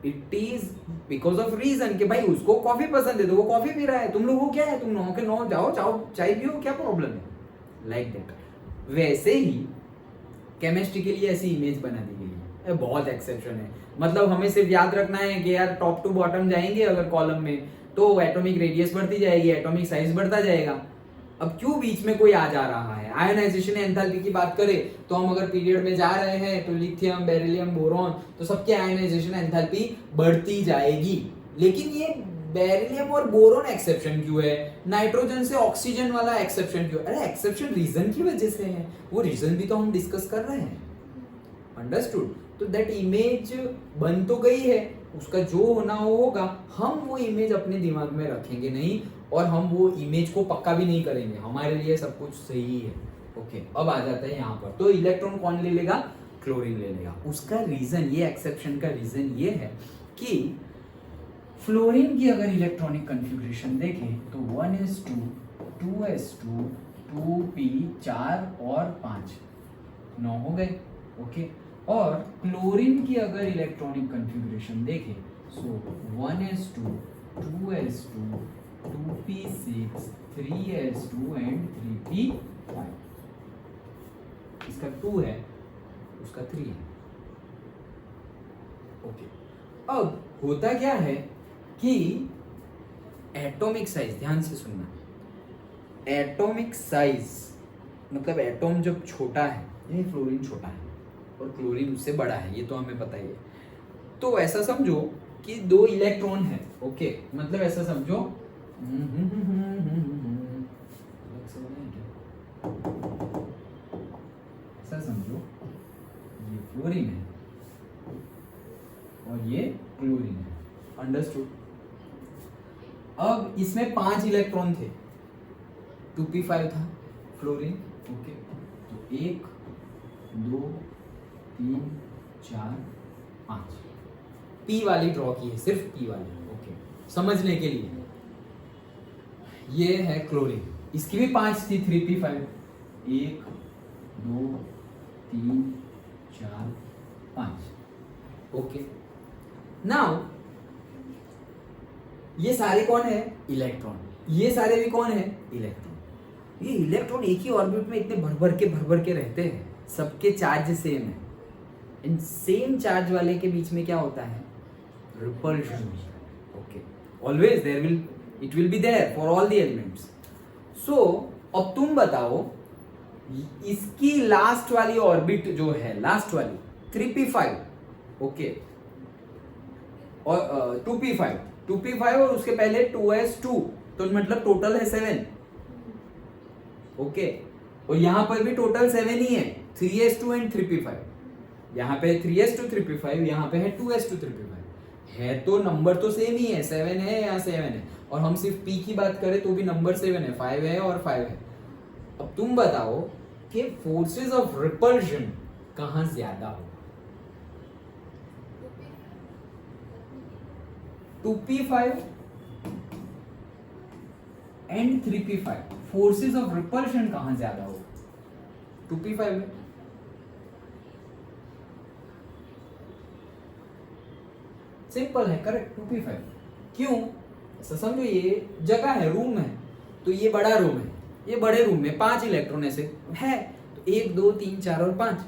A: It is because of reason कि भाई उसको कॉफी पसंद है तो वो कॉफी पी रहा है, तुम लोगों को क्या है, तुम 9 के 9 जाओ चाय पियो, क्या प्रॉब्लम है? Like that. वैसे ही केमिस्ट्री के लिए ऐसी इमेज बना दी गई है। बहुत एक्सेप्शन है, मतलब हमें सिर्फ याद रखना है कि यार टॉप टू बॉटम जाएंगे अगर कॉलम में तो एटॉमिक रेडियस बढ़ती जाएगी, एटॉमिक साइज बढ़ता जाएगा। अब क्यों बीच में कोई आ जा रहा है? आयोनाइजेशन एंथैल्पी की बात करें तो हम अगर पीरियड में जा रहे हैं तो लिथियम, बेरिलियम, बोरॉन, तो सबके आयोनाइजेशन एंथैल्पी बढ़ती जाएगी। लेकिन ये बेरिलियम और बोरॉन एक्सेप्शन क्यों है? नाइट्रोजन से ऑक्सीजन वाला एक्सेप्शन क्यों? अरे एक्सेप्शन रीजन की वजह से है, वो रीजन भी तो हम डिस्कस कर रहे हैं। अंडरस्टूड? तो दैट इमेज बन तो गई है, उसका जो होना होगा, हम वो इमेज अपने दिमाग में रखेंगे नहीं, और हम वो इमेज को पक्का भी नहीं करेंगे, हमारे लिए सब कुछ सही है। ओके, अब आ जाता है यहाँ पर। तो इलेक्ट्रॉन कौन ले लेगा? क्लोरीन ले लेगा। उसका रीजन, ये एक्सेप्शन का रीजन ये है कि फ्लोरीन की अगर इलेक्ट्रॉनिक कन्फिग्रेशन देखें तो 1s2 2s2 2p 4 और 5 9 हो गए। ओके, और क्लोरीन की अगर इलेक्ट्रॉनिक कन्फिग्रेशन देखें सो 1s2 2s2 2p6 3s2 and 3p5। इसका 2 है, उसका 3 है। ओके, अब होता क्या है कि एटॉमिक साइज, ध्यान से सुनना, एटॉमिक साइज मतलब एटॉम जब छोटा है, ये फ्लोरीन छोटा है और क्लोरीन उससे बड़ा है, ये तो हमें पता ही है। तो ऐसा समझो कि 2 इलेक्ट्रॉन है। ओके, मतलब ऐसा समझो ऐसा समझो ये फ्लोरीन है और ये क्लोरीन है। अंडरस्टूड? अब इसमें 5 इलेक्ट्रॉन थे, 2p5 था फ्लोरीन। ओके, तो 1 2 3 4 5 p वाली ड्रॉ की है, सिर्फ p वाली। ओके, समझने के लिए ये है क्लोरीन, इसकी भी 5 थी, 3p5। 1 2 3 4 5। ओके, नाउ ये सारे कौन है? इलेक्ट्रॉन। ये सारे भी कौन है? इलेक्ट्रॉन। ये इलेक्ट्रॉन एक ही ऑर्बिट में इतने भर भर के रहते हैं, सबके चार्ज सेम है। इन सेम चार्ज वाले के बीच में क्या होता है? Repulsion. Okay, always there will, it will be there for all the elements. So अब तुम बताओ, इसकी लास्ट वाली ऑर्बिट जो है, लास्ट वाली 3p5, ओके, और 2p5 और उसके पहले 2s2, तो मतलब टोटल है 7। ओके, और यहां पर भी टोटल 7 ही है, 3s2 एंड 3p5। यहाँ पे 3s2 3p5, यहाँ पे है 2s2 3p5। है तो नंबर तो सेम ही है, 7 है या 7 है। और हम सिर्फ p की बात करें तो भी नंबर 7 है, 5 है और 5 है। अब तुम बताओ कि फोर्सेस ऑफ रिपल्शन कहां ज्यादा हो? 2p5 and 3p5, forces of repulsion कहां ज्यादा हो? 2p5 में। सिंपल है, करेक्ट, 2p5। क्यों? ऐसा समझो, ये जगह है, रूम है, तो ये बड़ा रूम है, ये बड़े रूम में 5 इलेक्ट्रॉन ऐसे है, तो 1 2 3 4 और 5,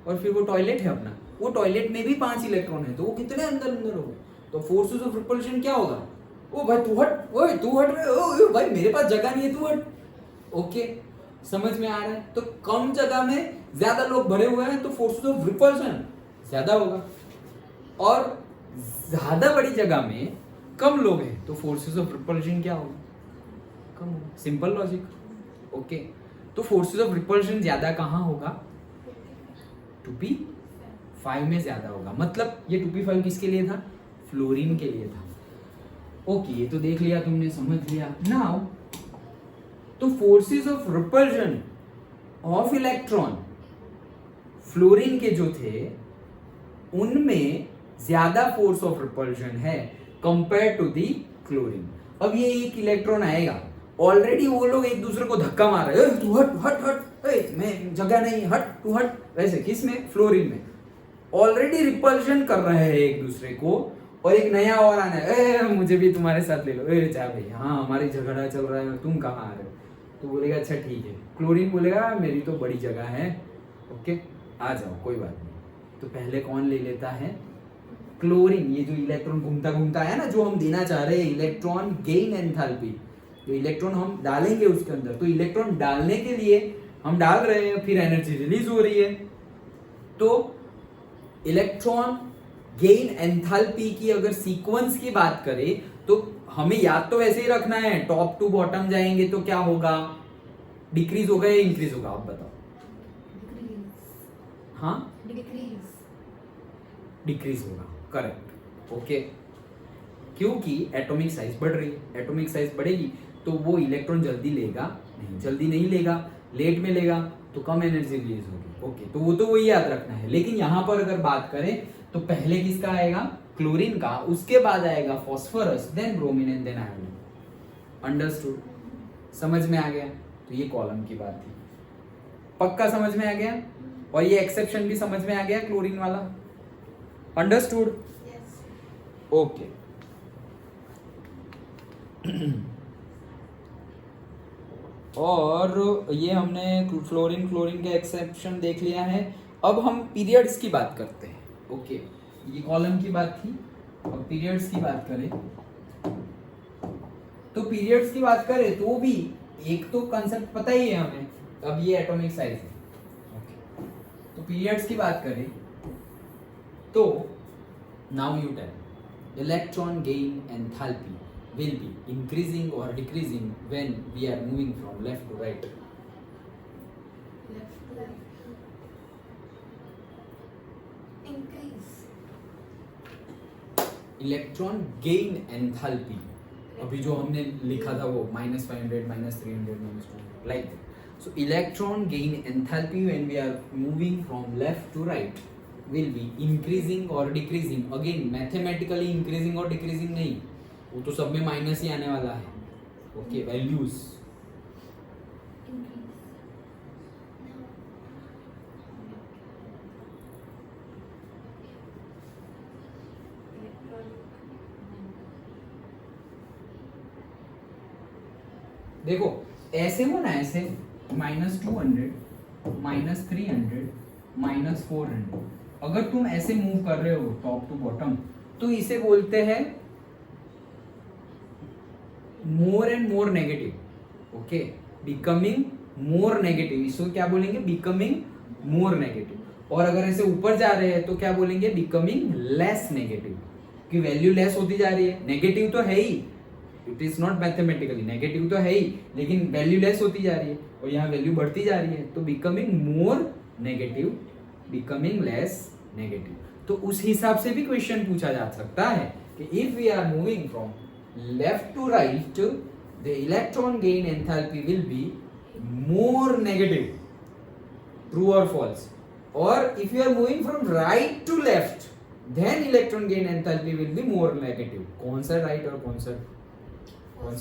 A: और फिर वो टॉयलेट है अपना, वो टॉयलेट में भी 5 इलेक्ट्रॉन है, तो वो कितने अंदर हो गए? तो फोर्सेस ऑफ रिपल्शन क्या होगा? ओ भाई तू हट, ओए तू हट, ओ भाई मेरे पास जगह नहीं है, तू हट। ओके, समझ में आ रहा है? तो कम जगह में ज्यादा लोग भरे हुए हैं, तो फोर्सेस ऑफ रिपल्शन ज्यादा होगा, और ज्यादा बड़ी जगह में कम लोग हैं, तो फोर्सेस ऑफ रिपल्शन क्या होगा? कम होगा। Simple logic. ओके, तो फोर्सेस ऑफ रिपल्शन ज्यादा कहां होगा? 2p5 में ज्यादा होगा। मतलब ये 2p5 किसके लिए था? फ्लोरीन के लिए था। ओके, ये तो देख लिया तुमने, समझ लिया। नाउ तो forces of repulsion of electron fluorine के जो थे, उनमें ज्यादा फोर्स ऑफ रिपल्शन है कंपेयर टू दी क्लोरीन। अब ये एक इलेक्ट्रॉन आएगा, ऑलरेडी वो लोग एक दूसरे को धक्का मार रहे हैं, तू हट हट हट, मैं जगह नहीं, हट तू हट। वैसे किसमें? फ्लोरीन में। ऑलरेडी रिपल्शन कर रहे हैं एक दूसरे को, और एक नया और आना है, मुझे भी तुम्हारे साथ ले लो, जा भाई, हाँ हमारी झगड़ा चल रहा है, तुम कहाँ आ रहे हो? तो बोलेगा अच्छा ठीक है। क्लोरीन बोलेगा मेरी तो बड़ी जगह है, ओके आ जाओ, कोई बात नहीं। तो पहले कौन ले लेता है? क्लोरीन। ये जो इलेक्ट्रॉन घूमता घूमता है ना, जो हम देना चाह रहे हैं, इलेक्ट्रॉन गेन एंथैल्पी, तो इलेक्ट्रॉन हम डालेंगे उसके अंदर, तो इलेक्ट्रॉन डालने के लिए हम डाल रहे हैं, फिर एनर्जी रिलीज हो रही है। तो इलेक्ट्रॉन गेन एंथैल्पी की अगर सीक्वेंस की बात करें तो हमें याद तो वैसे ही रखना है, टॉप टू बॉटम जाएंगे तो क्या होगा? डिक्रीज होगा या इंक्रीज होगा? आप बताओ। हाँ, डिक्रीज होगा, करेक्ट। ओके, क्योंकि एटॉमिक साइज बढ़ रही है, एटॉमिक साइज बढ़ेगी तो वो इलेक्ट्रॉन जल्दी लेगा नहीं, जल्दी नहीं लेगा, लेट में लेगा तो कम एनर्जी रिलीज होगी। ओके, तो वो तो वही याद रखना है। लेकिन यहां पर अगर बात करें तो पहले किसका आएगा? क्लोरीन का, उसके बाद आएगा phosphorus, then bromine and then iodine. Understood? समझ में आ गया? तो ये कॉलम की बात थी। पक्का समझ में आ गया? और ये एक्सेप्शन भी समझ में आ गया क्लोरीन वाला? अंडरस्टूड?
C: यस।
A: ओके। और ये हमने क्लोरीन का एक्सेप्शन देख लिया है। अब हम पीरियड्स की बात करते हैं। ओके, ये कॉलम की बात थी। अब पीरियड्स की बात करें तो पीरियड्स की बात करें तो भी एक तो कंसेप्ट पता ही है हमें। अब ये एटॉमिक साइज है। ओके, तो पीरियड्स की बात करें तो now you tell electron gain enthalpy will be increasing or decreasing when we are moving from left to right?
C: Increase.
A: Electron gain enthalpy, अभी जो हमने लिखा था वो -500 -300 -200 like that. So electron gain enthalpy when we are moving from left to right will be increasing और decreasing. Again mathematically increasing और decreasing नहीं, वो तो सब में माइनस ही आने वाला है। ओके, वैल्यूज देखो ऐसे हो ना, ऐसे -200 -300 -400, अगर तुम ऐसे मूव कर रहे हो टॉप टू बॉटम तो इसे बोलते हैं मोर and more negative. Okay, becoming more negative, इसको क्या बोलेंगे? Becoming more negative. और अगर ऐसे ऊपर जा रहे हैं तो क्या बोलेंगे? बिकमिंग लेस नेगेटिव, कि वैल्यू लेस होती जा रही है। नेगेटिव तो है ही, it is not mathematically negative तो है ही, लेकिन वैल्यू लेस होती जा रही है और यहाँ वैल्यू बढ़ती जा रही है। तो becoming more negative, becoming less negative. तो उस हिसाब से भी क्वेश्चन पूछा जा सकता है कि if we are moving from left to right, the electron gain enthalpy will be more negative. True or false? Or if you are moving from right to left, then electron gain enthalpy will be more negative. कौन सा right और कौन सा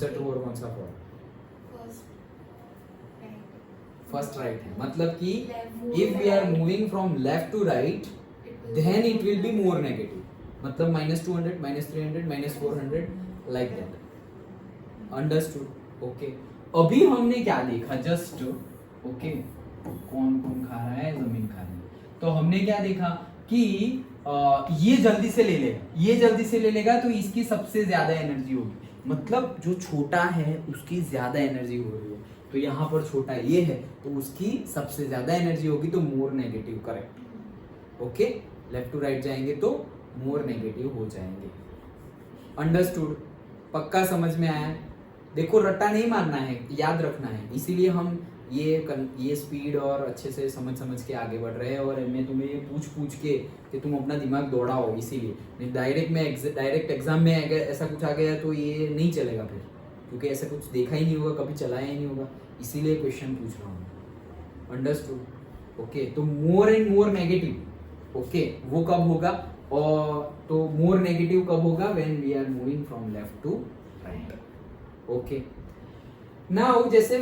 A: true और कौन सा false? First right है, मतलब कि if we are moving from left to right, then it will be more negative. मतलब -200 -300 -400 like that. Understood? Okay. अभी हमने क्या देखा? जस्ट ओके, कौन कौन खा रहा है? जमीन खा रही है। तो हमने क्या देखा कि ये जल्दी से ले लेगा, ये जल्दी से ले लेगा तो इसकी सबसे ज्यादा एनर्जी होगी। मतलब जो छोटा है उसकी ज्यादा एनर्जी हो रही है, तो यहाँ पर छोटा ये है तो उसकी सबसे ज्यादा एनर्जी होगी, तो more negative. Correct. Okay, left to right जाएंगे तो मोर नेगेटिव हो जाएंगे। अंडरस्टूड? पक्का समझ में आया? देखो रट्टा नहीं मारना है, याद रखना है, इसीलिए हम ये स्पीड और अच्छे से समझ के आगे बढ़ रहे हैं। और मैं तुम्हें ये पूछ के कि तुम अपना दिमाग दौड़ाओ, इसीलिए। डायरेक्ट एग्जाम में अगर ऐसा कुछ आ गया तो ये नहीं चलेगा फिर, क्योंकि ऐसा कुछ देखा ही नहीं होगा, कभी चलाया ही नहीं होगा, इसीलिए क्वेश्चन पूछ रहा हूँ। अंडरस्टूड? ओके, तो more and more negative, okay, वो कब होगा? और तो मोर नेगेटिव कब होगा? When we are moving from left to right. Okay, now जैसे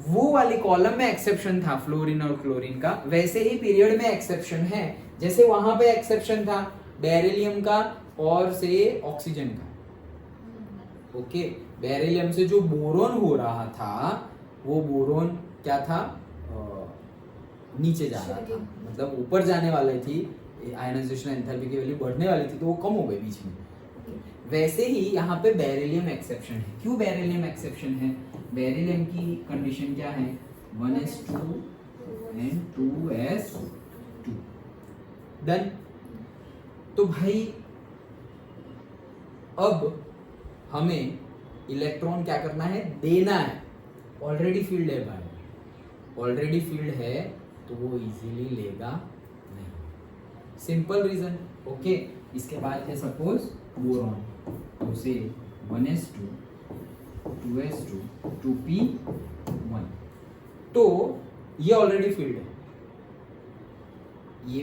A: वो वाली कॉलम में एक्सेप्शन था फ्लोरीन और क्लोरीन का, वैसे ही पीरियड में एक्सेप्शन है। जैसे वहां पे एक्सेप्शन था बेरिलियम का और से ऑक्सीजन का। ओके, बेरिलियम से जो बोरोन हो रहा था, वो बोरोन क्या था? नीचे जा रहा था, मतलब ऊपर जाने वाली थी, आयनाइजेशन एंथैल्पी की वैल्यू बढ़ने वाली थी, तो वो कम हो गई बीच में। वैसे ही यहाँ पे बेरिलियम एक्सेप्शन है। क्यों बेरिलियम एक्सेप्शन है? बेरिलियम की कंडीशन क्या है? 1s2 and 2s2। डन। तो भाई अब हमें इलेक्ट्रॉन क्या करना है? देना है। ऑलरेडी फील्ड है भाई, ऑलरेडी फील्ड है तो वो इजीली लेगा नहीं। Simple reason. ओके, इसके बाद है सपोज बोरॉन, तो से 1s2 2s2 2p1, तो ये ऑलरेडी फील्ड है। ये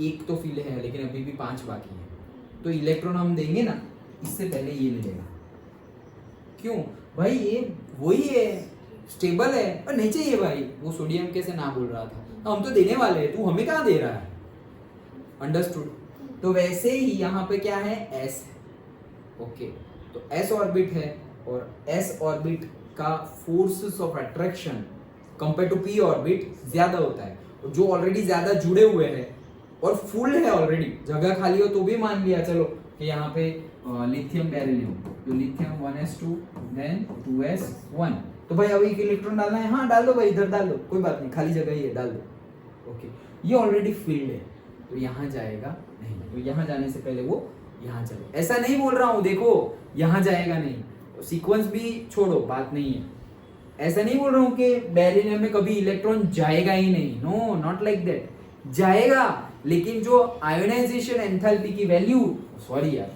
A: एक तो फील्ड है, लेकिन अभी भी 5 बाकी है। तो इलेक्ट्रॉन हम देंगे ना, इससे पहले ये मिलेगा। क्यों भाई, ये वही है, स्टेबल है, और नहीं चाहिए भाई, वो सोडियम कैसे ना बोल रहा था, हम तो देने वाले हैं, तू हमें कहाँ दे रहा है। अंडरस्टूड। तो वैसे ही यहाँ पे क्या है, एस है। ओके, तो एस ऑर्बिट है, और एस ऑर्बिट का forces of attraction compare to P orbit ज्यादा होता है, और जो ऑलरेडी ज्यादा जुड़े हुए हैं और फुल है ऑलरेडी, जगह खाली हो तो भी मान लिया चलो कि यहाँ पे लिथियम बेरिलियम, तो लिथियम 1s2 देन 2s1, तो भाई अभी एक इलेक्ट्रॉन डालना है, हाँ डाल दो भाई, इधर डाल दो, कोई बात नहीं, खाली जगह ही है, डाल दो। ओके, ये ऑलरेडी फिल्ड है, तो यहाँ जाएगा नहीं, तो यहाँ जाने से पहले वो यहाँ चले, ऐसा नहीं बोल रहा हूँ, देखो यहाँ जाएगा नहीं, सीक्वेंस भी छोड़ो, बात नहीं है, ऐसा नहीं बोल रहा हूँ कि बेरिलियम में कभी इलेक्ट्रॉन जाएगा ही नहीं, नो नॉट लाइक दैट, जाएगा, लेकिन जो आयोनाइजेशन एंथैल्पी की वैल्यू, सॉरी यार,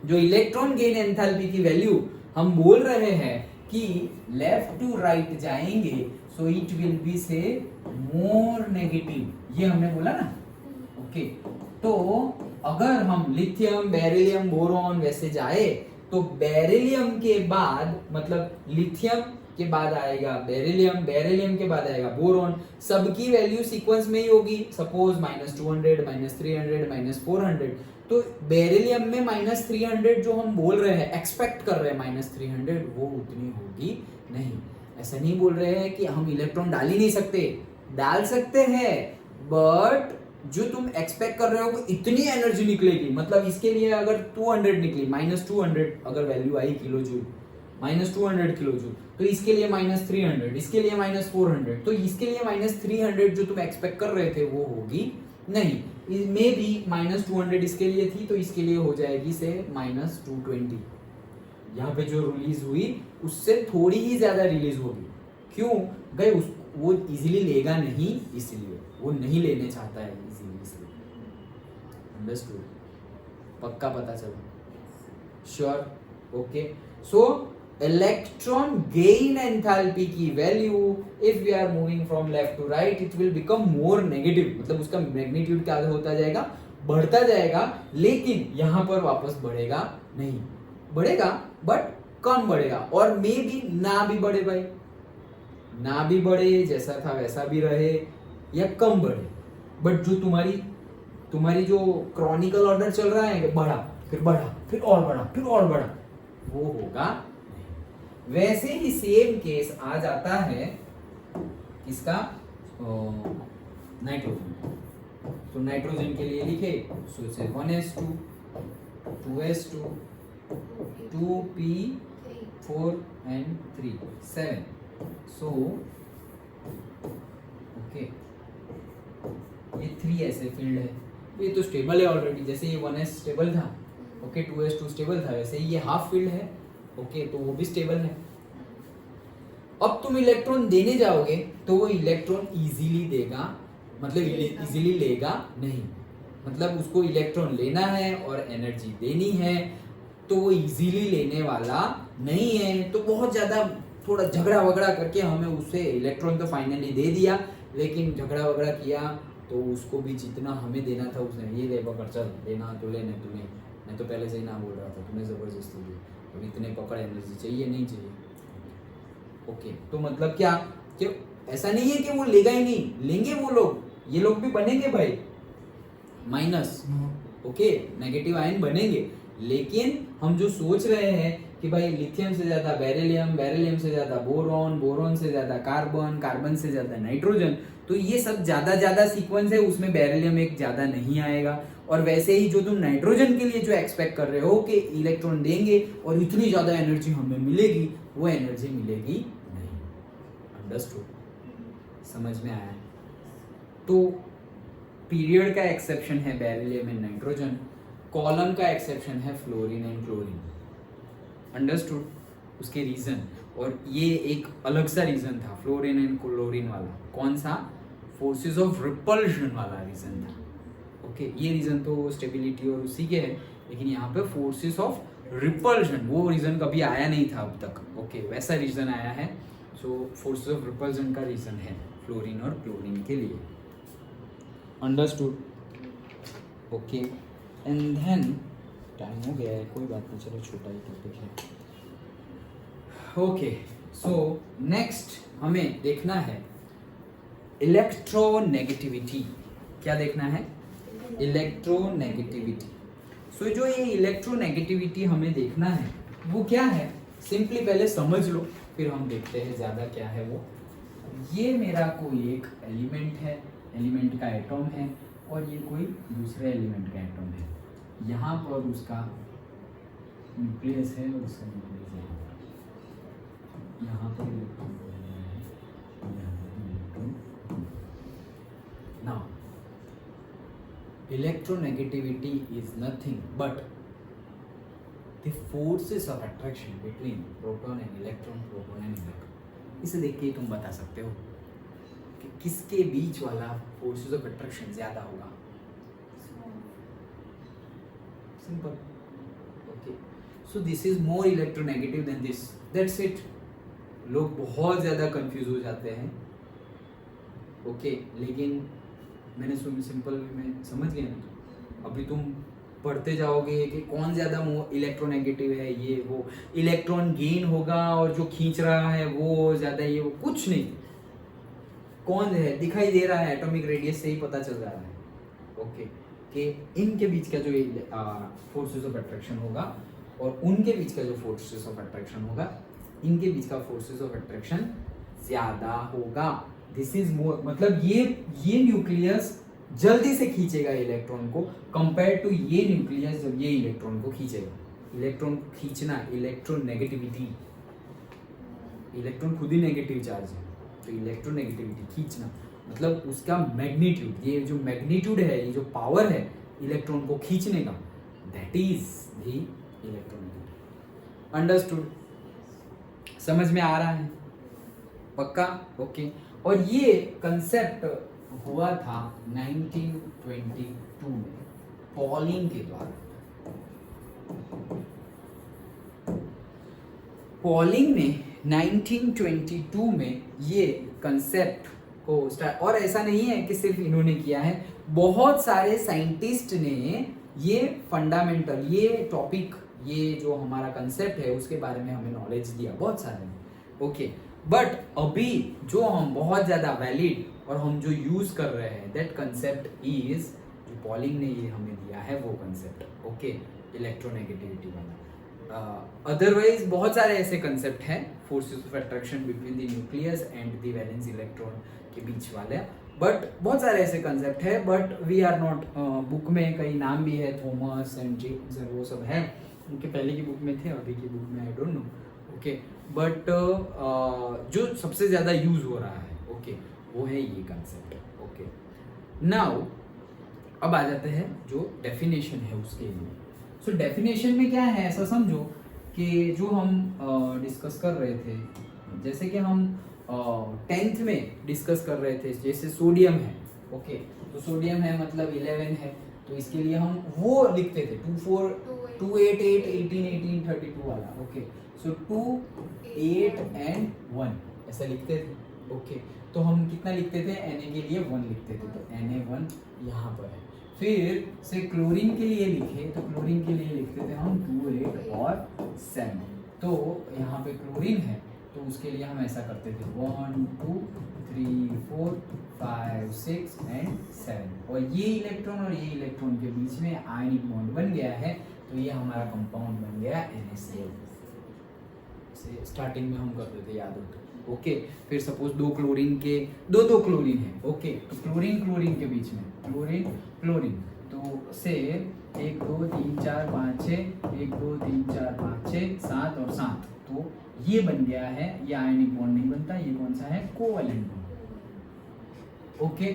A: जो इलेक्ट्रॉन गेन एंथैल्पी की वैल्यू हम बोल रहे हैं कि लेफ्ट टू राइट जाएंगे, सो इट विल बी से मोर नेगेटिव, ये हमने बोला ना। ओके, तो अगर हम लिथियम, बेरिलियम, बोरॉन वैसे जाए, तो बेरिलियम के बाद, मतलब लिथियम के बाद आएगा बेरिलियम, बेरिलियम के बाद आएगा बोरॉन, सबकी वैल्यू सीक्वेंस में ही होगी, सपोज -200, -300, -400, तो बेरिलियम में -300 जो हम बोल रहे हैं, एक्सपेक्ट कर रहे हैं -300, वो उतनी होगी नहीं। ऐसा नहीं बोल रहे हैं कि हम इलेक्ट्रॉन डाल ही नहीं सकते, डाल सकते हैं, बट जो तुम एक्सपेक्ट कर रहे हो वो इतनी एनर्जी निकलेगी, मतलब इसके लिए अगर 200 निकली, -200 अगर वैल्यू आई किलो जूल, -200 किलो जूल, तो इसके लिए -300, इसके लिए -400, तो इसके लिए -300 जो तुम एक्सपेक्ट कर रहे थे वो होगी नहीं, इसमें भी -200 इसके लिए थी, तो इसके लिए हो जाएगी से -220, यहाँ पे जो रिलीज हुई उससे थोड़ी ही ज्यादा रिलीज होगी। क्यों गए, वो इजीली लेगा नहीं, इसलिए वो नहीं लेने चाहता है इजीली, इसलिए। अंडरस्टूड, पक्का पता चला, sure. Okay, so electron gain enthalpy की value, if we are moving from left to right, it will become more negative, मतलब उसका मैग्नीट्यूड क्या होता जाएगा, बढ़ता जाएगा, लेकिन यहां पर वापस बढ़ेगा नहीं, बढ़ेगा बट कम बढ़ेगा, और मे भी ना भी बढ़े भाई, ना भी बढ़े, जैसा था वैसा भी रहे, या कम बढ़े, बट जो तुम्हारी जो क्रॉनिकल ऑर्डर चल रहा है, बढ़ा फिर बढ़ा फिर और बढ़ा फिर और बढ़ा, वो होगा नहीं। वैसे ही सेम केस आ जाता है किसका, नाइट्रोजन। तो नाइट्रोजन के लिए लिखे, सो इसे 1s2 2s2 2p4 and 3 7, so okay, ये 3 ऐसे फील्ड है, ये तो स्टेबल है ऑलरेडी, जैसे ये 1s स्टेबल था, ओके, 2s2 स्टेबल था, वैसे ये हाफ फील्ड है, ओके, तो वो भी स्टेबल है। अब तुम इलेक्ट्रॉन देने जाओगे तो वो इलेक्ट्रॉन इजीली देगा, मतलब इजीली लेगा नहीं, मतलब उसको इलेक्ट्रॉन लेना है और एनर्जी देनी है, तो वो इजीली लेने वाला नहीं है, तो बहुत ज्यादा थोड़ा झगड़ा वगड़ा करके हमें उसे इलेक्ट्रॉन तो फाइनली दे दिया, लेकिन झगड़ा वगड़ा किया तो उसको भी जितना हमें देना था उसने, ये ले पकड़, चल देना तो लेने, तुम्हें मैं तो पहले से ही ना बोल रहा था, तुम्हें जबरदस्ती दी, तो इतने पकड़, एनर्जी चाहिए नहीं चाहिए। ओके, तो मतलब क्या कि ऐसा नहीं है कि वो लेगा ही नहीं, लेंगे वो लोग, ये लोग भी बनेंगे भाई माइनस, ओके, नेगेटिव आयन बनेंगे, लेकिन हम जो सोच रहे हैं कि भाई लिथियम से ज्यादा बेरिलियम, बेरिलियम से ज्यादा बोरॉन, बोरॉन से ज्यादा कार्बन, कार्बन से ज्यादा नाइट्रोजन, तो ये सब ज्यादा सीक्वेंस है, उसमें बेरिलियम एक ज्यादा नहीं आएगा। और वैसे ही जो तुम नाइट्रोजन के लिए जो एक्सपेक्ट कर रहे हो कि इलेक्ट्रॉन देंगे और इतनी ज्यादा एनर्जी हमें मिलेगी, वो एनर्जी मिलेगी नहीं। अंडरस्टूड, समझ में आया? तो पीरियड का एक्सेप्शन है बेरिलियम एंड नाइट्रोजन, कॉलम का एक्सेप्शन है फ्लोरीन एंड क्लोरीन। अंडरस्टूड उसके रीजन, और ये एक अलग सा रीजन था फ्लोरीन एंड क्लोरीन वाला, कौन सा? फोर्सेस ऑफ रिपल्शन वाला रीजन था। ओके, ये रीजन तो स्टेबिलिटी और उसी के है, लेकिन यहाँ पे फोर्सेस ऑफ रिपल्शन वो रीजन कभी आया नहीं था अब तक। ओके, वैसा रीजन आया है, सो फोर्सेस ऑफ रिपल्शन का रीजन है फ्लोरीन और क्लोरीन के लिए। Understood? Okay, and then time हो गया है, कोई बात नहीं, चलो छोटा ही टॉपिक है। ओके, सो नेक्स्ट हमें देखना है इलेक्ट्रोनेगेटिविटी। क्या देखना है? इलेक्ट्रोनेगेटिविटी। सो जो ये इलेक्ट्रोनेगेटिविटी हमें देखना है वो क्या है, सिंपली पहले समझ लो, फिर हम देखते हैं ज़्यादा क्या है वो। ये मेरा कोई एक एलिमेंट है, एलिमेंट का एटॉम है, और ये कोई दूसरे एलिमेंट का एटॉम है। यहाँ पर उसका न्यूक्लियस है और उसका न्यूक्लियस है यहाँ पर electron now electronegativity is nothing but the forces of attraction between proton and electron, proton and electron। इसे देख के तुम बता सकते हो कि किसके बीच वाला forces of attraction ज्यादा होगा। Simple। Okay, so this is more electronegative than this, that's it। लोग बहुत ज़्यादा कंफ्यूज हो जाते हैं। ओके, लेकिन मैंने सिंपल वे में समझ गए ना। अभी तुम पढ़ते जाओगे कि कौन ज़्यादा इलेक्ट्रोनेगेटिव है, ये वो, इलेक्ट्रॉन गेन होगा और जो खींच रहा है वो ज़्यादा, ये वो, कुछ नहीं। कौन है दिखाई दे रहा है, एटॉमिक रेडियस से ही पता चल रहा है। ओके, कि इनके बीच का जो फोर्सेस ऑफ अट्रैक्शन होगा और उनके बीच का जो फोर्सेस ऑफ अट्रैक्शन होगा, इनके बीच का फोर्सेस ऑफ अट्रैक्शन ज़्यादा होगा। दिस इज मोर, मतलब ये न्यूक्लियस जल्दी से खींचेगा इलेक्ट्रॉन को कंपेयर टू ये न्यूक्लियस जब ये इलेक्ट्रॉन को खींचेगा। इलेक्ट्रॉन को खींचना, इलेक्ट्रोनेगेटिविटी, इलेक्ट्रॉन खुद ही नेगेटिव चार्ज है, तो इलेक्ट्रोनेगेटिविटी खींचना मतलब उसका मैग्नीट्यूड, ये जो मैग्नीट्यूड है, ये जो पावर है इलेक्ट्रॉन को खींचने का, that is the electronegative. Understood? समझ में आ रहा है? पक्का? ओके। और ये कंसेप्ट हुआ था 1922 में पॉलिंग के द्वारा। पॉलिंग ने 1922 में ये कंसेप्ट को स्टार्ट, और ऐसा नहीं है कि सिर्फ इन्होंने किया है, बहुत सारे साइंटिस्ट ने ये फंडामेंटल, ये टॉपिक, ये जो हमारा कंसेप्ट है उसके बारे में हमें नॉलेज दिया, बहुत सारे ने। ओके, बट अभी जो हम बहुत ज़्यादा वैलिड और हम जो यूज़ कर रहे हैं, दैट कंसेप्ट इज, जो पॉलिंग ने ये हमें दिया है वो कंसेप्ट। ओके, इलेक्ट्रोनेगेटिविटी वाला। अदरवाइज बहुत सारे ऐसे कंसेप्ट हैं, forces of attraction between the nucleus and the valence electron के बीच वाले, बट बहुत सारे ऐसे कंसेप्ट है, but we are not, book में कई नाम भी है, थॉमस एंड जेम्स और वो सब है, उनके पहले की बुक में थे, अभी की बुक में I don't know. Okay, but जो सबसे ज़्यादा यूज़ हो रहा है, ओके, वो है ये कंसेप्ट। ओके, नाउ अब आ जाते हैं जो डेफिनेशन है उसके लिए। सो डेफिनेशन में क्या है, ऐसा समझो कि जो हम डिस्कस कर रहे थे, जैसे कि हम 10th में डिस्कस कर रहे थे, जैसे सोडियम है। ओके, तो सोडियम है मतलब 11 है, तो इसके लिए हम वो लिखते थे 24 288 18 18 32 वाला। ओके, सो 2 8 एंड 1 ऐसा लिखते थे। ओके, तो हम कितना लिखते थे, Na के लिए 1 लिखते थे, तो Na1 यहाँ पर है। फिर से क्लोरीन के लिए लिखे, तो क्लोरीन के लिए लिखते थे हम 2 8 और 7, तो यहाँ पे क्लोरीन है, तो उसके लिए हम ऐसा करते थे 1 2 3 4 5 6 एंड 7, और ये इलेक्ट्रॉन और ये इलेक्ट्रॉन के बीच में आयनिक बॉन्ड बन गया है, तो ये हमारा कंपाउंड बन गया NaCl। से स्टार्टिंग में हम करते थे, याद हो तो। ओके, फिर सपोज दो क्लोरीन के दो क्लोरीन है। ओके, तो क्लोरीन क्लोरीन के बीच में क्लोरीन क्लोरीन, तो से 1 2 3 4 5 6 1 2 3 4 5 6 7 और 7, तो ये बन गया है, ये आयनिक बॉन्ड नहीं बनता, ये कौन सा है, कोवैलेंट बॉन्ड। ओके,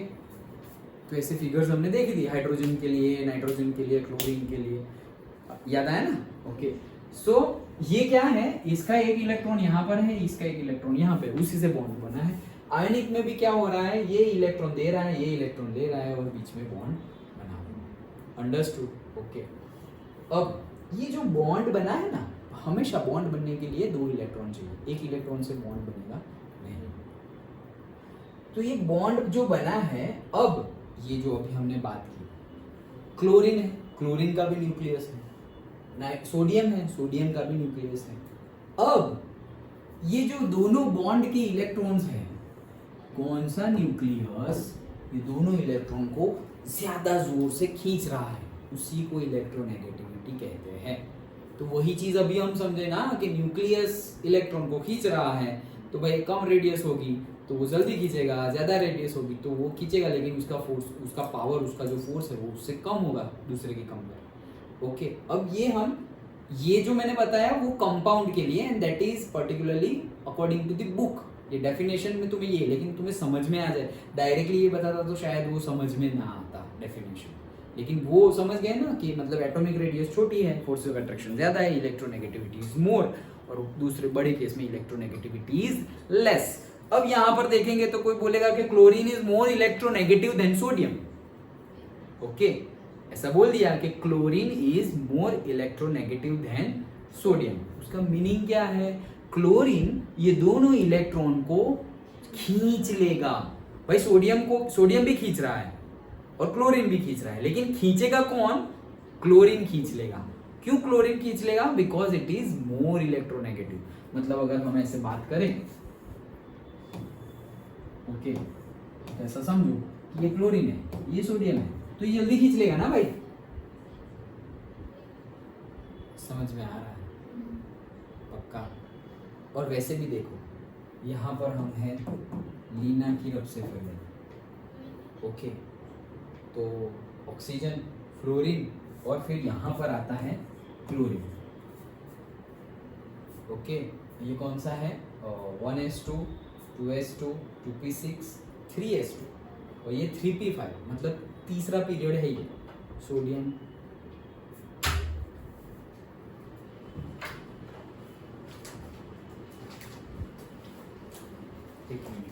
A: तो ऐसे फिगर्स हमने देखी थी, हाइड्रोजन के लिए, नाइट्रोजन के लिए, क्लोरीन के लिए, याद आया ना। ओके, सो ये क्या है, इसका एक इलेक्ट्रॉन यहाँ पर है, इसका एक इलेक्ट्रॉन यहाँ पे, उसी से बॉन्ड बना है। आयनिक में भी क्या हो रहा है, ये इलेक्ट्रॉन दे रहा है, ये इलेक्ट्रॉन ले रहा है, और बीच में बॉन्ड बना हुआ है। अंडरस्टूड? ओके, अब ये जो बॉन्ड बना है ना, हमेशा बॉन्ड बनने के लिए 2 इलेक्ट्रॉन चाहिए, एक इलेक्ट्रॉन से बॉन्ड बनेगा नहीं। तो ये बॉन्ड जो बना है, अब ये जो अभी हमने बात की, क्लोरीन है, क्लोरीन का भी न्यूक्लियस है, सोडियम है, सोडियम का भी न्यूक्लियस है। अब ये जो दोनों बॉन्ड के इलेक्ट्रॉन्स हैं, कौन सा न्यूक्लियस ये दोनों इलेक्ट्रॉन को ज्यादा जोर से खींच रहा है, उसी को इलेक्ट्रोनेगेटिविटी कहते हैं। तो वही चीज अभी हम समझे ना कि न्यूक्लियस इलेक्ट्रॉन को खींच रहा है, तो भाई कम रेडियस होगी तो वो जल्दी खींचेगा, ज्यादा रेडियस होगी तो वो खींचेगा, लेकिन उसका फोर्स, उसका पावर, उसका जो फोर्स है वो उससे कम होगा दूसरे के कंपेयर। ओके, अब ये जो मैंने बताया वो कंपाउंड के लिए, and that is particularly according to the book. ये डेफिनेशन में तुम्हें ये, लेकिन तुम्हें समझ में आ जाए, डायरेक्टली ये बताता तो शायद वो समझ में ना आता डेफिनेशन, लेकिन वो समझ गए ना कि मतलब एटॉमिक रेडियस छोटी है, फोर्स ऑफ अट्रैक्शन ज्यादा है, इलेक्ट्रोनेगेटिविटी इज मोर, और दूसरे बड़े केस में इलेक्ट्रोनेगेटिविटी इज लेस। अब यहां पर देखेंगे तो कोई बोलेगा कि chlorine is more electronegative than sodium. Okay, ऐसा बोल दिया कि chlorine is more electronegative than sodium. उसका मीनिंग क्या है? क्लोरीन ये दोनों इलेक्ट्रॉन को खींच लेगा। भाई सोडियम भी खींच रहा है और क्लोरीन भी खींच रहा है, लेकिन खींचेगा कौन? क्लोरीन खींच लेगा। क्यों क्लोरीन खींच लेगा? Because it is more electronegative. मतलब अगर हम ऐसे बात करें, ओके, ऐसा समझो ये क्लोरीन है, ये सोडियम है, तो ये जल्दी खींच लेगा ना भाई। समझ में आ रहा है? पक्का। और वैसे भी देखो, यहां पर हम हैं लीना की रब से फैले, ओके, तो ऑक्सीजन, फ्लोरीन, और फिर यहां पर आता है क्लोरीन। ओके, ये कौन सा है? 1s2, 2s2, 2p6, 3s2, और ये 3p5, मतलब तीसरा पीरियड है ये सोडियम। एक मिनट,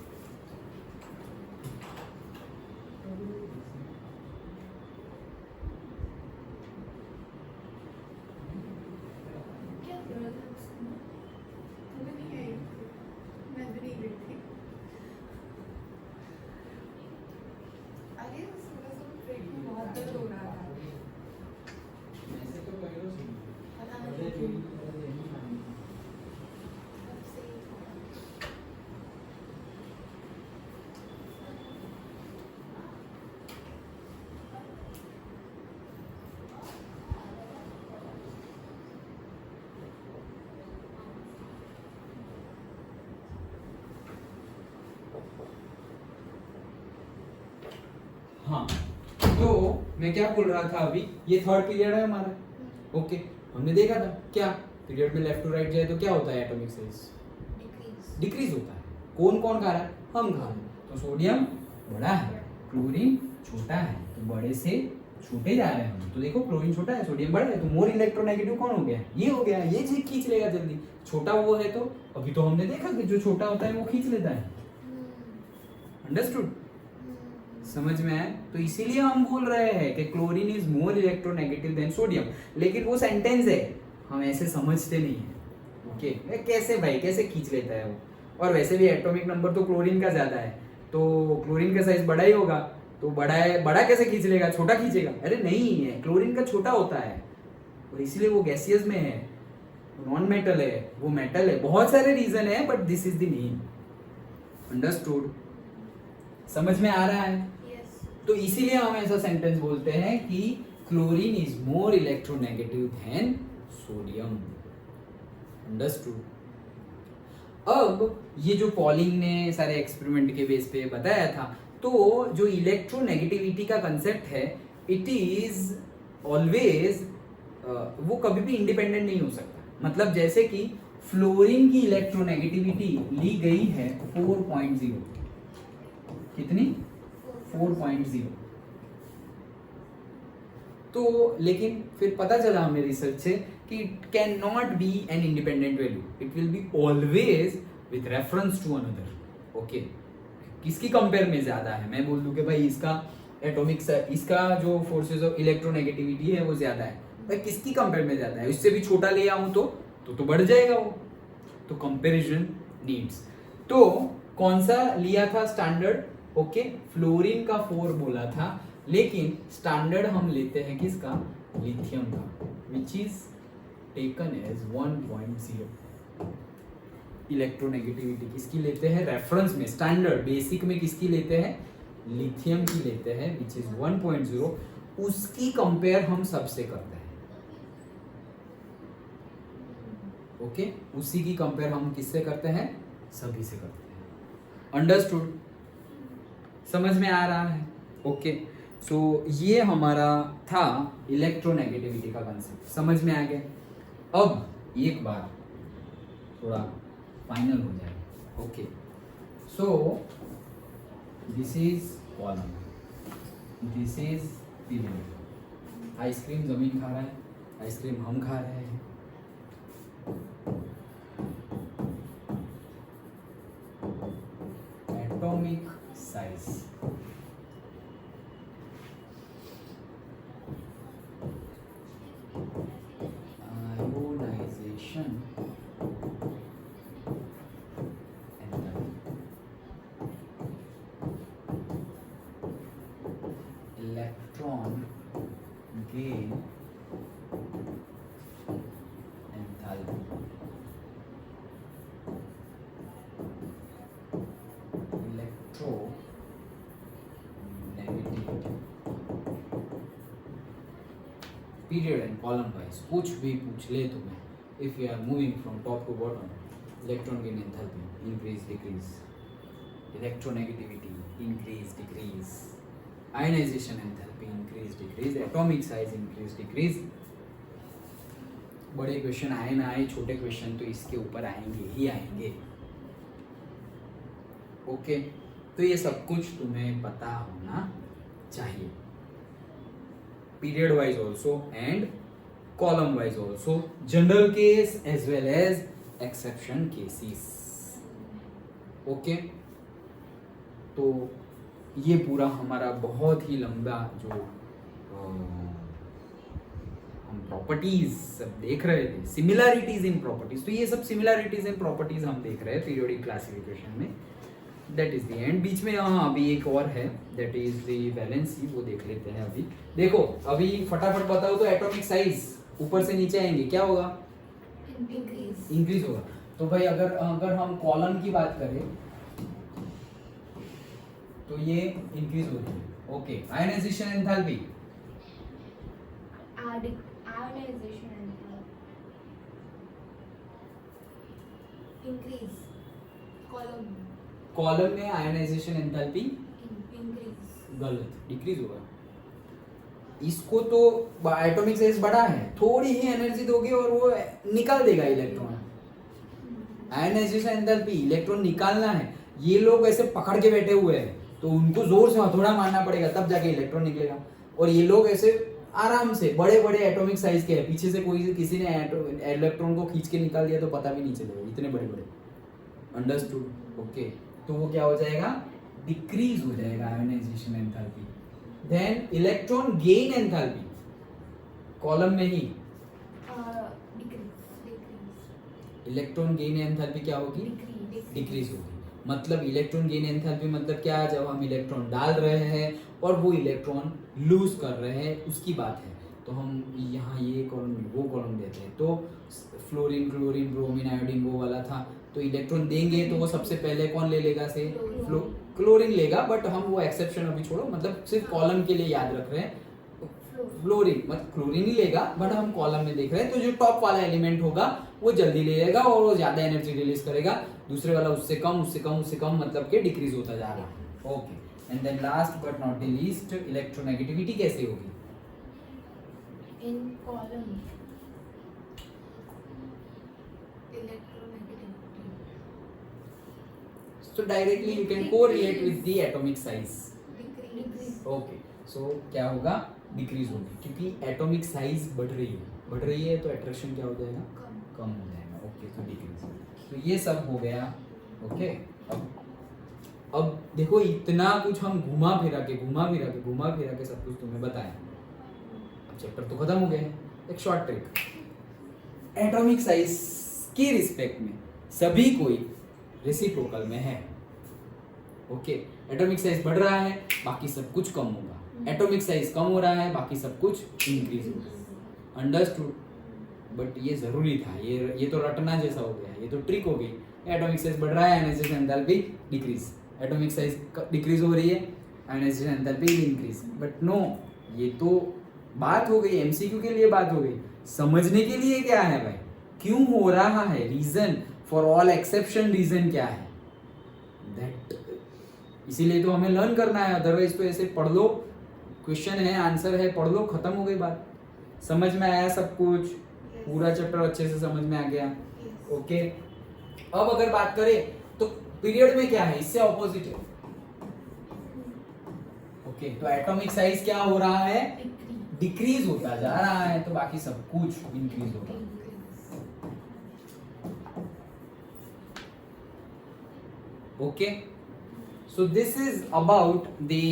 C: क्या कर रहा था उसमें? तुम्हें नहीं आई? मैं भी नहीं गई थी। अरे सुबह पेट में बहुत दर्द हो रहा था। पता नहीं क्यों। अब से ही थोड़ा।
A: हाँ, तो मैं क्या बोल रहा था अभी, ये थर्ड पीरियड है हमारा। ओके, हमने देखा था क्या पीरियड में लेफ्ट टू राइट जाए तो क्या होता है? एटॉमिक साइज डिक्रीज होता है। कौन कौन खा रहा है? हम खा रहे हैं। तो सोडियम बड़ा है, क्लोरीन छोटा है, तो बड़े से छोटे जा रहे हैं हम। तो देखो क्लोरीन छोटा है, सोडियम बड़ा है, तो मोर इलेक्ट्रोनेगेटिव कौन हो गया? ये हो गया। ये चीज खींच लेगा जल्दी। छोटा वो है, तो अभी तो हमने देखा कि जो छोटा होता है वो खींच लेता है। अंडरस्टूड? समझ में आया? तो इसीलिए हम बोल रहे हैं कि chlorine is more electronegative than sodium, लेकिन वो सेंटेंस है, हम ऐसे समझते नहीं है। ओके, कैसे भाई, कैसे खींच लेता है वो? और वैसे भी एटॉमिक नंबर तो क्लोरीन का ज्यादा है, तो क्लोरीन का साइज बड़ा ही होगा, तो बड़ा है, बड़ा कैसे खींच लेगा? छोटा खींचेगा? अरे नहीं है, क्लोरीन का छोटा होता है, और इसलिए वो गैसियस में है, नॉन मेटल है, वो मेटल है। बहुत सारे रीजन है, but this is the main. Understood? समझ में आ रहा है? तो इसीलिए हम ऐसा सेंटेंस बोलते हैं कि chlorine is more electronegative than sodium. Understood? अब ये जो पॉलिंग ने सारे एक्सपेरिमेंट के बेस पे बताया था, तो जो इलेक्ट्रोनेगेटिविटी का कंसेप्ट है, इट इज ऑलवेज, वो कभी भी इंडिपेंडेंट नहीं हो सकता। मतलब जैसे कि फ्लोरीन की इलेक्ट्रोनेगेटिविटी ली गई है 4.0, कितनी? 4.0। तो लेकिन फिर पता चला हमें रिसर्च से कि it can not be an independent value, it will be always with reference to another. Okay, किसकी कंपेयर में ज्यादा है? मैं बोल दूं कि भाई इसका एटॉमिक, इसका जो फोर्सेस ऑफ इलेक्ट्रोनेगेटिविटी है वो ज्यादा है, भाई किसकी कंपेयर में ज्यादा है? इससे भी छोटा ले आऊं तो बढ़ जाएगा वो। तो कंपैरिजन नीड्स। तो कौन सा लिया था स्टैंडर्ड? ओके, फ्लोरीन का 4 बोला था, लेकिन स्टैंडर्ड हम लेते हैं किसका? लिथियम का, which is taken as 1.0। Electronegativity किसकी लेते हैं रेफरेंस में, स्टैंडर्ड बेसिक में किसकी लेते हैं, लिथियम की लेते हैं विच इज 1.0। उसकी कंपेयर हम सबसे करते हैं। ओके उसी की कंपेयर हम किससे करते हैं, सभी से करते हैं। अंडरस्टूड, समझ में आ रहा है। ओके सो ये हमारा था इलेक्ट्रोनेगेटिविटी का कंसेप्ट, समझ में आ गया। अब एक बार थोड़ा फाइनल हो जाएगा। Okay so this is column, this is period. Ice cream जमीन खा रहा है, आइसक्रीम हम खा रहे हैं। Atomic size, ionisation, electron gain, enthalpy. Electronegativity, period and column wise कुछ भी पूछ ले तुम्हें, if you are moving from top to bottom, electron gain enthalpy increase decrease, electronegativity increase decrease, ionisation enthalpy increase decrease, atomic size increase decrease. बड़े question आए ना आए, छोटे क्वेश्चन तो इसके ऊपर आएंगे ही आएंगे। ओके तो ये सब कुछ तुम्हें पता होना चाहिए, period wise also and column wise also, general case as well as exception cases. Okay तो ये पूरा हमारा बहुत ही लंबा जो हम प्रॉपर्टीज सब देख रहे थे, सिमिलैरिटीज इन प्रॉपर्टीज, तो ये सब सिमिलैरिटीज इन प्रॉपर्टीज हम देख रहे हैं पीरियोडिक क्लासिफिकेशन में। That is the end. बीच में हाँ अभी एक और है, दैट इज द वैलेंसी, वो देख लेते हैं अभी। देखो अभी फटाफट बताओ तो एटॉमिक साइज ऊपर से नीचे आएंगे क्या होगा, इंक्रीज होगा। तो भाई अगर हम कॉलम की बात करें तो ये इंक्रीज हो रही है। Okay ionisation enthalpy,
B: ionisation
C: increase,
A: column में आयनाइजेशन एंथैल्पी
C: इंक्रीज,
A: गलत, डिक्रीज होगा। इसको तो एटॉमिक साइज बड़ा है, थोड़ी ही एनर्जी दोगे और वो निकाल देगा इलेक्ट्रॉन। आयनाइजेशन एंथैल्पी इलेक्ट्रॉन निकालना है, ये लोग ऐसे पकड़ के बैठे हुए हैं तो उनको जोर से हथौड़ा मारना पड़ेगा तब जाके इलेक्ट्रॉन निकलेगा। और ये लोग ऐसे आराम से बड़े बड़े एटॉमिक साइज के हैं, पीछे से किसी ने इलेक्ट्रॉन को खींच के निकाल दिया तो पता भी नहीं चलेगा, इतने बड़े बड़े। अंडरस्टूड। ओके तो वो क्या हो जाएगा, डिक्रीज हो जाएगा ionisation enthalpy. Then electron gain enthalpy column में ही इलेक्ट्रॉन गेन एंथैल्पी क्या होगी, डिक्रीज होगी। मतलब इलेक्ट्रॉन गेन एंथैल्पी मतलब क्या, जब हम इलेक्ट्रॉन डाल रहे हैं और वो इलेक्ट्रॉन लूज कर रहे हैं उसकी बात है। तो हम यहाँ ये कॉलम वो कॉलम देते हैं, तो फ्लोरीन क्लोरीन ब्रोमीन आयोडीन वो वाला था, तो इलेक्ट्रॉन देंगे तो वो सबसे पहले कौन ले लेगा से क्लोरीन लेगा, बट हम वो एक्सेप्शन अभी छोड़ो, मतलब सिर्फ कॉलम के लिए याद रख रहे हैं फ्लोरीन, मतलब क्लोरीन ही लेगा, बट हम कॉलम में देख रहे हैं। तो जो टॉप वाला एलिमेंट होगा वो जल्दी ले लेगा और वो ज्यादा एनर्जी रिलीज करेगा, दूसरे वाला उससे कम उससे कम उससे कम, मतलब के डिक्रीज होता जा रहा है। Okay and then last but not the least, electronegativity कैसे होगी
B: इन column,
A: so directly you can correlate with the atomic size. Okay so क्या होगा, डिक्रीज होगी, क्योंकि एटॉमिक साइज बढ़ रही है तो अट्रैक्शन क्या हो जाएगा, कम हो जाएगा। ओके तो डिक्रीज, तो ये सब हो गया। ओके अब देखो इतना कुछ हम घुमा फिरा के सब कुछ तुम्हें बताया, अब चैप्टर तो खत्म हो गया। एक शॉर्ट ट्रिक, एटॉमिक साइज की रिस्पेक्ट में सभी कोई रेसिप्रोकल में है। ओके एटॉमिक साइज बढ़ रहा है बाकी सब कुछ कम होगा, एटॉमिक साइज कम हो रहा है बाकी सब कुछ इंक्रीज होगा। अंडरस्टूड। बट ये जरूरी था, ये तो रटना जैसा हो गया, ये तो ट्रिक हो गई। एटॉमिक साइज बढ़ रहा है, ionisation enthalpy decrease, atomic size decrease हो रही है, ionisation enthalpy increase. But no, ये तो बात हो गई, एमसीक्यू के लिए बात हो गई। समझने के लिए क्या है भाई, क्यों हो रहा है, reason for all exception, reason क्या है दैट, इसीलिए तो हमें लर्न करना है। अदरवाइज तो ऐसे पढ़ लो, क्वेश्चन है, आंसर है, पढ़ लो, खत्म हो गई बात। समझ में आया सब कुछ, पूरा चैप्टर अच्छे से समझ में आ गया। ओके, अब अगर बात करें तो पीरियड में क्या है, इससे ऑपोजिट है। ओके, तो एटॉमिक साइज क्या हो रहा है, डिक्रीज होता जा रहा है, तो बाकी सब कुछ इंक्रीज होगा। Okay, so this is about the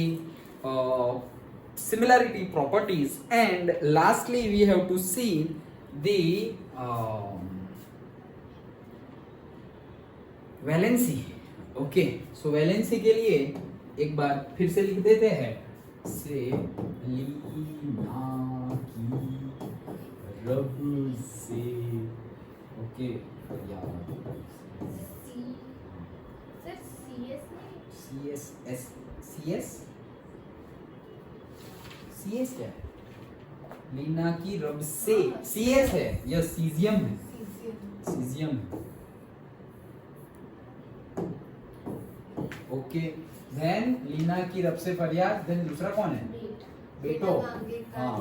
A: similarity properties, and lastly we have to see the valency. Okay, so valency के लिए एक बार फिर से लिख देते हैं, से लीना की रब से, ओके, CS क्या है, लीना की रब से, CS है, यह सीजियम है, सीजियम है। ओके, देन लीना की रब से फरियाद, देन दूसरा कौन है, बेटो, हाँ,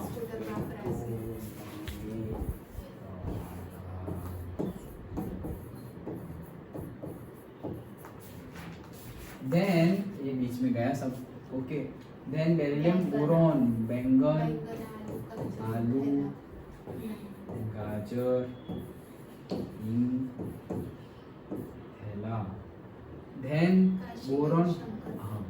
A: देन ये बीच में गया सब। ओके, देन बेरिलियम, बोरॉन, बैंगन, आलू, गाजर, थैला, देन बोरॉन, हाँ,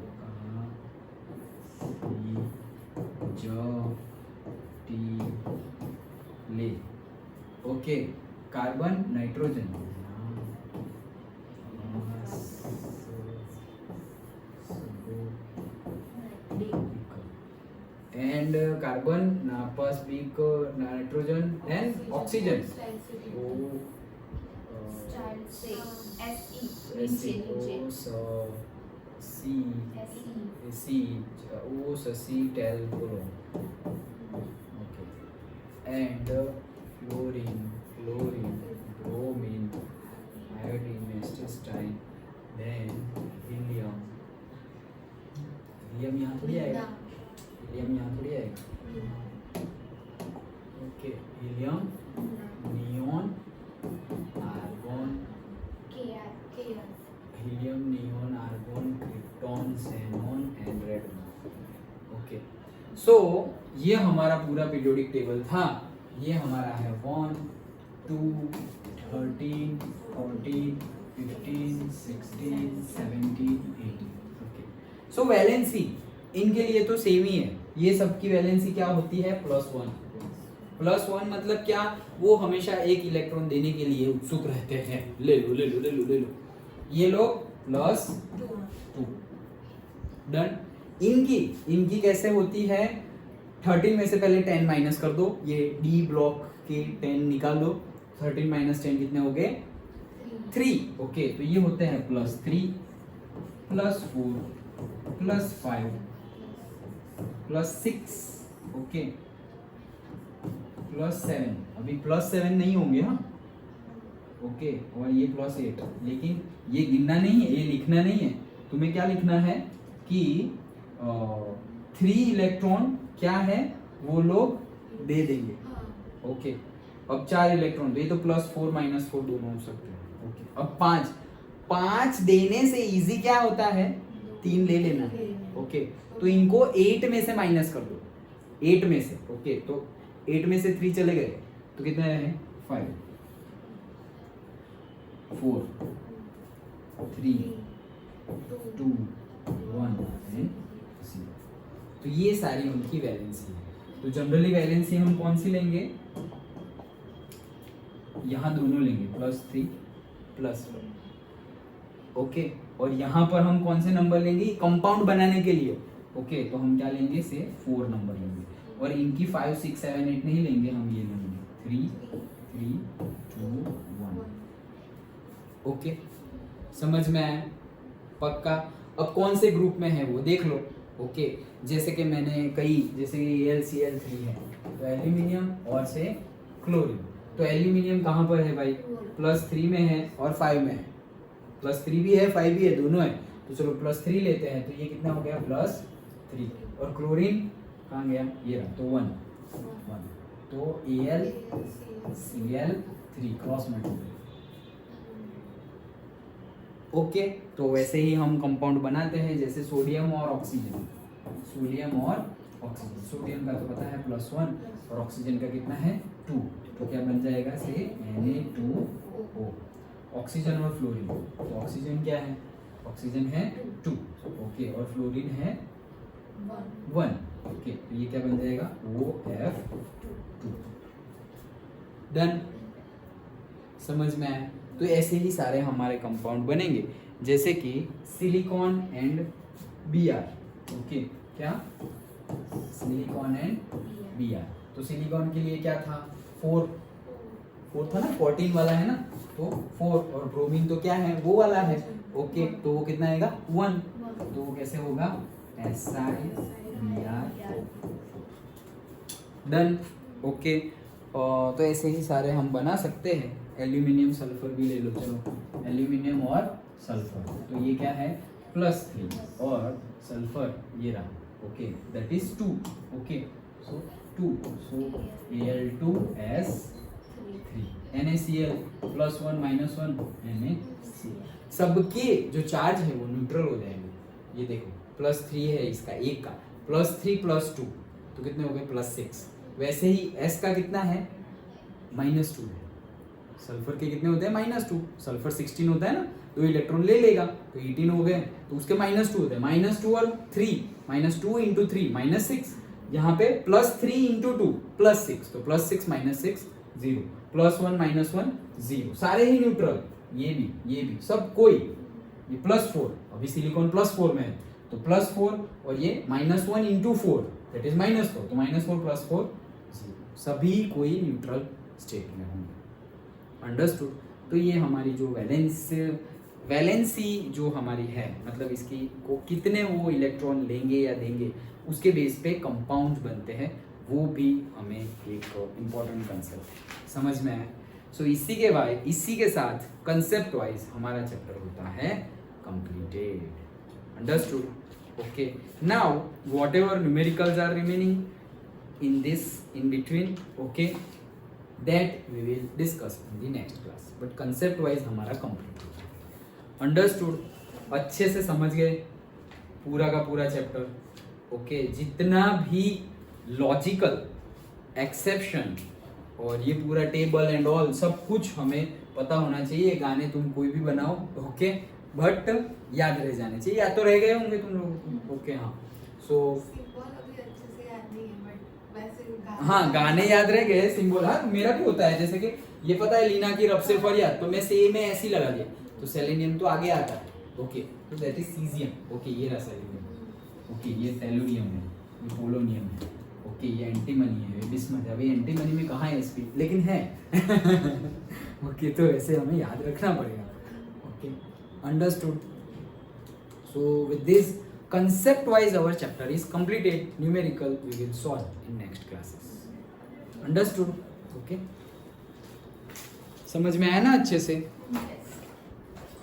A: ले। Okay, carbon, nitrogen, and carbon, नापस, बीक, nitrogen and oxygen, and fluorine, bromine, iodine, acetylene, then helium, यहाँ थोड़ी आएगा, हीलियम यहाँ थोड़ी आएगा। Okay, helium, neon, argon, helium, neon, argon, krypton, xenon and radon. Okay, so ये हमारा पूरा पीरियोडिक टेबल था। ये हमारा है 1 2 13 14 15 16 17 18। ओके, सो वैलेंसी इनके लिए तो सेम ही है, ये सबकी वैलेंसी क्या होती है, +1। +1 मतलब क्या, वो हमेशा एक इलेक्ट्रॉन देने के लिए उत्सुक रहते हैं, ले लो ले लो ले लो ले लो। ये लोग +2, डन। इनकी कैसे होती है, 13 में से पहले 10 माइनस कर दो, ये डी ब्लॉक के 10 निकाल दो, 13 - 10 कितने हो गए, 3। ओके, तो ये होते हैं +3 +4 +5 +6, ओके, +7। अभी +7 नहीं होंगे, हाँ, ओके, और ये +8। लेकिन ये गिनना नहीं है, ये लिखना नहीं है, तुम्हें क्या लिखना है कि 3 इलेक्ट्रॉन क्या है वो लोग दे देंगे। ओके, अब 4 इलेक्ट्रॉन, ये तो +4 -4 दोनों हो सकते हैं। ओके, अब 5 देने से इजी क्या होता है, 3 ले लेना। ओके, तो इनको 8 में से माइनस कर दो, 8 में से। ओके, तो 8 में से 3 चले गए, तो कितने रहे, 5 4 3 2 1 एंड 0। तो ये सारी उनकी वैलेंसी है। तो जनरली वैलेंसी हम कौन सी लेंगे, यहाँ दोनों लेंगे, +3 +4। ओके, और यहाँ पर हम कौन से नंबर लेंगे, कंपाउंड बनाने के लिए। ओके, तो हम क्या लेंगे, से 4 नंबर लेंगे, और इनकी 5 6 7 8 नहीं लेंगे, हम ये लेंगे 3 3 2 1। ओके, समझ में आया? पक्का? अब कौन से ग्रुप में है वो देख लो। ओके, जैसे कि मैंने कई, जैसे AlCl3 है तो एल्यूमिनियम और से क्लोरीन। तो एल्यूमिनियम कहाँ पर है भाई? +3 में है और 5 में है। +3 भी है 5 भी है, दोनों है। तो चलो +3 लेते हैं, तो ये कितना हो गया? +3। और क्लोरीन कहाँ गया? ये रहा, तो 1 1। तो AlCl3 क्रॉस मल्टीप्लाई। ओके, तो वैसे ही हम कंपाउंड बनाते हैं, जैसे सोडियम और ऑक्सीजन। सोडियम और ऑक्सीजन, सोडियम का तो पता है +1 और ऑक्सीजन का कितना है? 2। तो क्या बन जाएगा? से Na2O। ऑक्सीजन और फ्लोरीन, तो ऑक्सीजन क्या है? ऑक्सीजन है 2, ओके, और फ्लोरीन है 1, ओके। तो ये क्या बन जाएगा? OF2। डन, समझ में आया? तो ऐसे ही सारे हमारे कंपाउंड बनेंगे, जैसे कि सिलिकॉन एंड Br। ओके, क्या? Silicon and Br। तो सिलिकॉन के लिए क्या था? 4 था ना, 14 वाला है ना, तो 4। और ब्रोमीन तो क्या है? वो वाला है। ओके, तो वो कितना आएगा? 1। तो वो कैसे होगा? SiBr। Done, okay. तो ऐसे ही सारे हम बना सकते हैं। एल्यूमिनियम सल्फर भी ले लो, चलो एल्यूमिनियम और सल्फर, तो ये क्या है? +3 और सल्फर ये रहा, okay, that is 2। Okay, so 2, so Al2S3 NaCl +1 -1 NaCl। सबके जो चार्ज है वो न्यूट्रल हो जाएंगे। ये देखो +3 है इसका, एक का +3 +2 तो कितने हो गए? +6। वैसे ही S का कितना है? -2 है। सल्फर के कितने होते हैं? -2। सल्फर 16 होता है ना, 2 इलेक्ट्रॉन ले लेगा तो 18 हो गए, तो उसके -2 होते हैं। -2 और 3, -2 × 3 -6। यहाँ पे +3 × 2 +6, तो +6 -6 0, +1 -1 0, सारे ही न्यूट्रल। ये भी सब कोई। ये +4, अभी सिलिकॉन +4 में है, तो +4 और ये -1 × 4 दैट इज -4, तो -4 +4 0, सभी कोई न्यूट्रल स्टेट में होंगे। अंडरस्टूड? तो ये हमारी जो वैलेंसी जो हमारी है, मतलब इसकी को कितने वो इलेक्ट्रॉन लेंगे या देंगे, उसके बेस पे कंपाउंड बनते हैं, वो भी हमें एक इम्पॉर्टेंट कंसेप्ट समझ में आया। सो इसी के साथ कंसेप्ट वाइज हमारा चैप्टर होता है completed. Understood? Okay, now whatever numericals are remaining in between, okay, that we will discuss in the next class, but concept wise हमारा complete हो गया। Understood? अच्छे से समझ गए पूरा का पूरा चैप्टर? ओके, जितना भी लॉजिकल एक्सेप्शन और ये पूरा टेबल एंड ऑल सब कुछ हमें पता होना चाहिए। गाने तुम कोई भी बनाओ, ओके, बट याद रह जाने चाहिए, या तो रह गए होंगे तुम लोग, ओके। हाँ, सो हाँ, गाने याद रह गए, सिंबल। हाँ, मेरा भी होता है, जैसे कि ये पता है लीना की रब से फरियाद, तो मैं से में ऐसी लगा दिया, तो सेलेनियम तो आगे आता है, ओके, तो दैट इज सीजियम। ओके, ये रहा सेलेनियम, ओके, ये टेलुरियम है, ये पोलोनियम है, ओके, ये एंटीमनी है, ये बिस्मथ है। अभी एंटीमनी में कहाँ है एसपी, लेकिन है। ओके, तो ऐसे हमें याद रखना पड़ेगा। Okay, understood? So with this concept wise our chapter is completed. Numerical we will solve in next classes. Understood? Okay, समझ में आया ना अच्छे से?